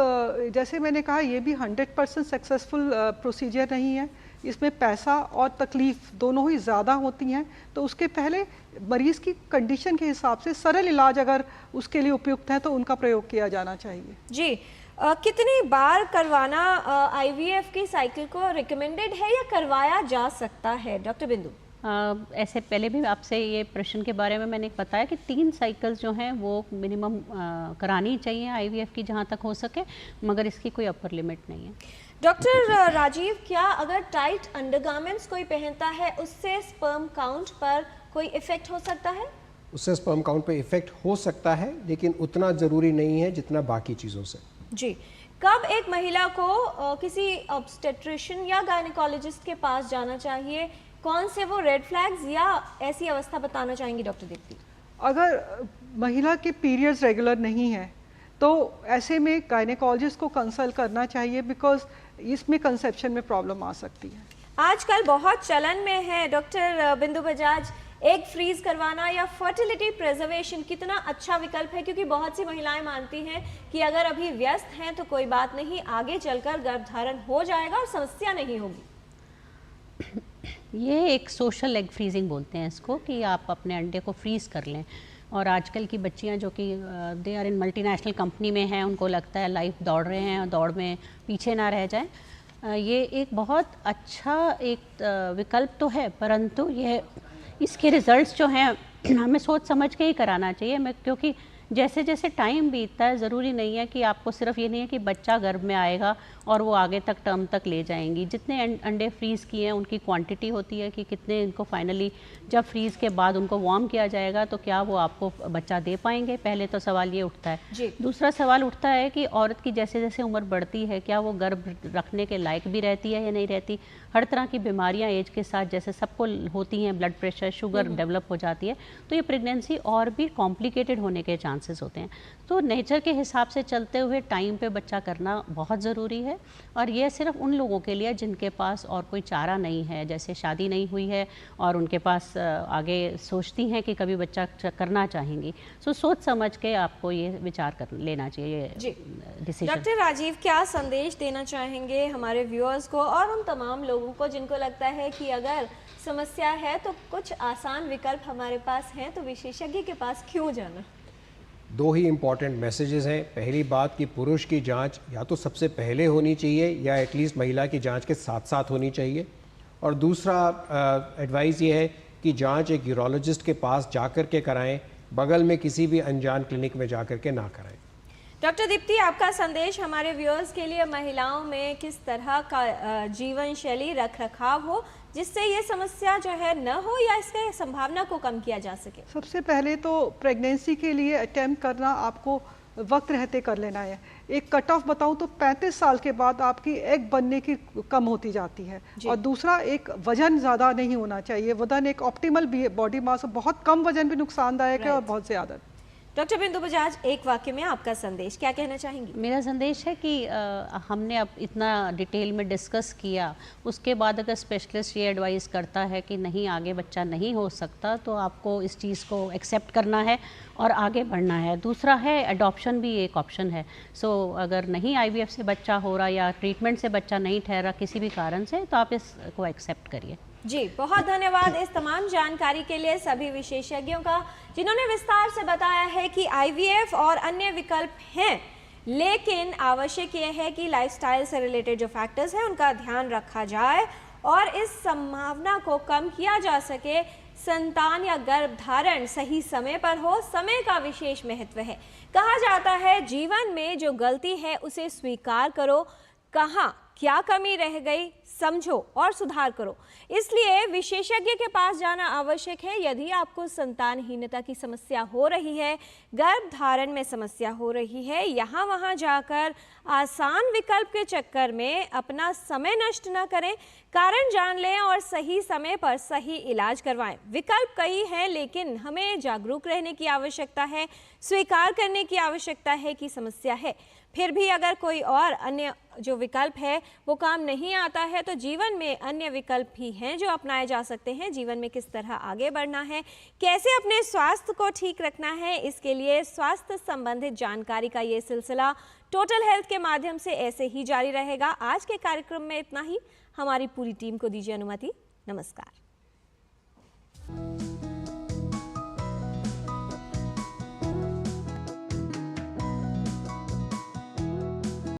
जैसे मैंने कहा, ये भी 100% सक्सेसफुल प्रोसीजर नहीं है। इसमें पैसा और तकलीफ दोनों ही ज़्यादा होती हैं, तो उसके पहले मरीज़ की कंडीशन के हिसाब से सरल इलाज अगर उसके लिए उपयुक्त है तो उनका प्रयोग किया जाना चाहिए। जी कितनी बार करवाना आईवीएफ की साइकिल को रिकमेंडेड है या करवाया जा सकता है डॉक्टर बिंदु? ऐसे पहले भी आपसे ये प्रश्न के बारे में मैंने बताया कि 3 साइकिल्स जो हैं वो मिनिमम करानी चाहिए आईवीएफ की जहाँ तक हो सके, मगर इसकी कोई अपर लिमिट नहीं है। डॉक्टर राजीव, क्या अगर टाइट अंडरगारमेंट्स कोई पहनता है उससे स्पर्म काउंट पर कोई इफेक्ट हो सकता है? उससे स्पर्म काउंट पे इफेक्ट हो सकता है, लेकिन उतना ज़रूरी नहीं है जितना बाकी चीज़ों से। जी, कब एक महिला को किसी ऑब्स्टेट्रिशियन या गायनेकोलॉजिस्ट के पास जाना चाहिए? कौन से वो रेड फ्लैग्स या ऐसी अवस्था बताना चाहेंगी डॉक्टर दीप्ति? अगर महिला के पीरियड्स रेगुलर नहीं है तो ऐसे में गायनेकोलॉजिस्ट को कंसल्ट करना चाहिए, बिकॉज इसमें कंसेप्शन में प्रॉब्लम आ सकती है। आजकल बहुत चलन में है doctor Bindu Bajaj, egg freeze करवाना या फर्टिलिटी प्रिजर्वेशन कितना अच्छा विकल्प है, क्योंकि बहुत सी महिलाएं मानती हैं कि अगर अभी व्यस्त हैं तो कोई बात नहीं, आगे चलकर गर्भधारण हो जाएगा और समस्या नहीं होगी। ये एक सोशल एग फ्रीजिंग बोलते हैं इसको, कि आप अपने अंडे को फ्रीज़ कर लें। और आजकल की बच्चियां जो कि they are in multinational company में हैं, उनको लगता है लाइफ दौड़ रहे हैं और दौड़ में पीछे ना रह जाएं, ये एक बहुत अच्छा एक विकल्प तो है, परंतु ये इसके रिजल्ट्स जो हैं हमें सोच समझ के ही कराना चाहिए। क्योंकि जैसे जैसे टाइम बीतता है, ज़रूरी नहीं है कि आपको सिर्फ ये नहीं है कि बच्चा गर्भ में आएगा और वो आगे तक टर्म तक ले जाएंगी। जितने अंडे फ्रीज़ किए हैं उनकी क्वांटिटी होती है कि कितने इनको फाइनली जब फ्रीज़ के बाद उनको वार्म किया जाएगा तो क्या वो आपको बच्चा दे पाएंगे, पहले तो सवाल ये उठता है। दूसरा सवाल उठता है कि औरत की जैसे जैसे उम्र बढ़ती है क्या वो गर्भ रखने के लायक भी रहती है या नहीं रहती। हर तरह की बीमारियाँ एज के साथ जैसे सबको होती हैं, ब्लड प्रेशर, शुगर डेवलप हो जाती है, तो ये प्रेगनेंसी और भी कॉम्प्लिकेटेड होने के चांसेस होते हैं। तो नेचर के हिसाब से चलते हुए टाइम पे बच्चा करना बहुत ज़रूरी है, और ये सिर्फ उन लोगों के लिए जिनके पास और कोई चारा नहीं है, जैसे शादी नहीं हुई है और उनके पास आगे सोचती हैं कि कभी बच्चा करना चाहेंगी। सो सोच समझ के आपको ये विचार कर लेना चाहिए डिसीजन। डॉक्टर राजीव, क्या संदेश देना चाहेंगे हमारे व्यूअर्स को और उन तमाम लोगों को जिनको लगता है कि अगर समस्या है तो कुछ आसान विकल्प हमारे पास हैं, तो विशेषज्ञ के पास क्यों जाना? दो ही इम्पॉर्टेंट मैसेजेस हैं। पहली बात कि पुरुष की जांच या तो सबसे पहले होनी चाहिए या एटलीस्ट महिला की जांच के साथ साथ होनी चाहिए, और दूसरा एडवाइस ये है कि जांच एक यूरोलॉजिस्ट के पास जाकर के कराएं, बगल में किसी भी अनजान क्लिनिक में जाकर के ना कराएं। डॉक्टर दीप्ति, आपका संदेश हमारे व्यूअर्स के लिए महिलाओं में किस तरह का जीवन शैली रख रखाव हो जिससे ये समस्या जो है न हो या इसके संभावना को कम किया जा सके? सबसे पहले तो प्रेगनेंसी के लिए अटेम्प्ट करना आपको वक्त रहते कर लेना है। एक कट ऑफ बताऊं तो 35 साल के बाद आपकी एग बनने की कम होती जाती है, और दूसरा एक वजन ज़्यादा नहीं होना चाहिए। वजन एक ऑप्टिमल बॉडी मास, बहुत कम वजन भी नुकसानदायक है और बहुत ज़्यादा। डॉक्टर बिंदु बजाज, एक वाक्य में आपका संदेश, क्या कहना चाहेंगी? मेरा संदेश है कि हमने अब इतना डिटेल में डिस्कस किया, उसके बाद अगर स्पेशलिस्ट ये एडवाइस करता है कि नहीं आगे बच्चा नहीं हो सकता, तो आपको इस चीज़ को एक्सेप्ट करना है और आगे बढ़ना है। दूसरा है अडॉप्शन भी एक ऑप्शन है। सो अगर नहीं IVF से बच्चा हो रहा या ट्रीटमेंट से बच्चा नहीं ठहरा किसी भी कारण से, तो आप इसको एक्सेप्ट करिए। जी, बहुत धन्यवाद इस तमाम जानकारी के लिए सभी विशेषज्ञों का, जिन्होंने विस्तार से बताया है कि IVF और अन्य विकल्प हैं, लेकिन आवश्यक यह है कि लाइफस्टाइल से रिलेटेड जो फैक्टर्स हैं उनका ध्यान रखा जाए और इस संभावना को कम किया जा सके। संतान या गर्भधारण सही समय पर हो, समय का विशेष महत्व है। कहा जाता है जीवन में जो गलती है उसे स्वीकार करो, कहाँ क्या कमी रह गई समझो और सुधार करो। इसलिए विशेषज्ञ के पास जाना आवश्यक है। यदि आपको संतानहीनता की समस्या हो रही है, गर्भधारण में समस्या हो रही है, यहाँ वहाँ जाकर आसान विकल्प के चक्कर में अपना समय नष्ट न करें, कारण जान लें और सही समय पर सही इलाज करवाएं। विकल्प कई हैं, लेकिन हमें जागरूक रहने की आवश्यकता है, स्वीकार करने की आवश्यकता है कि समस्या है। फिर भी अगर कोई और अन्य जो विकल्प है वो काम नहीं आता है, तो जीवन में अन्य विकल्प भी हैं जो अपनाए जा सकते हैं। जीवन में किस तरह आगे बढ़ना है, कैसे अपने स्वास्थ्य को ठीक रखना है, इसके लिए स्वास्थ्य संबंधित जानकारी का ये सिलसिला टोटल हेल्थ के माध्यम से ऐसे ही जारी रहेगा। आज के कार्यक्रम में इतना ही। हमारी पूरी टीम को दीजिए अनुमति। नमस्कार।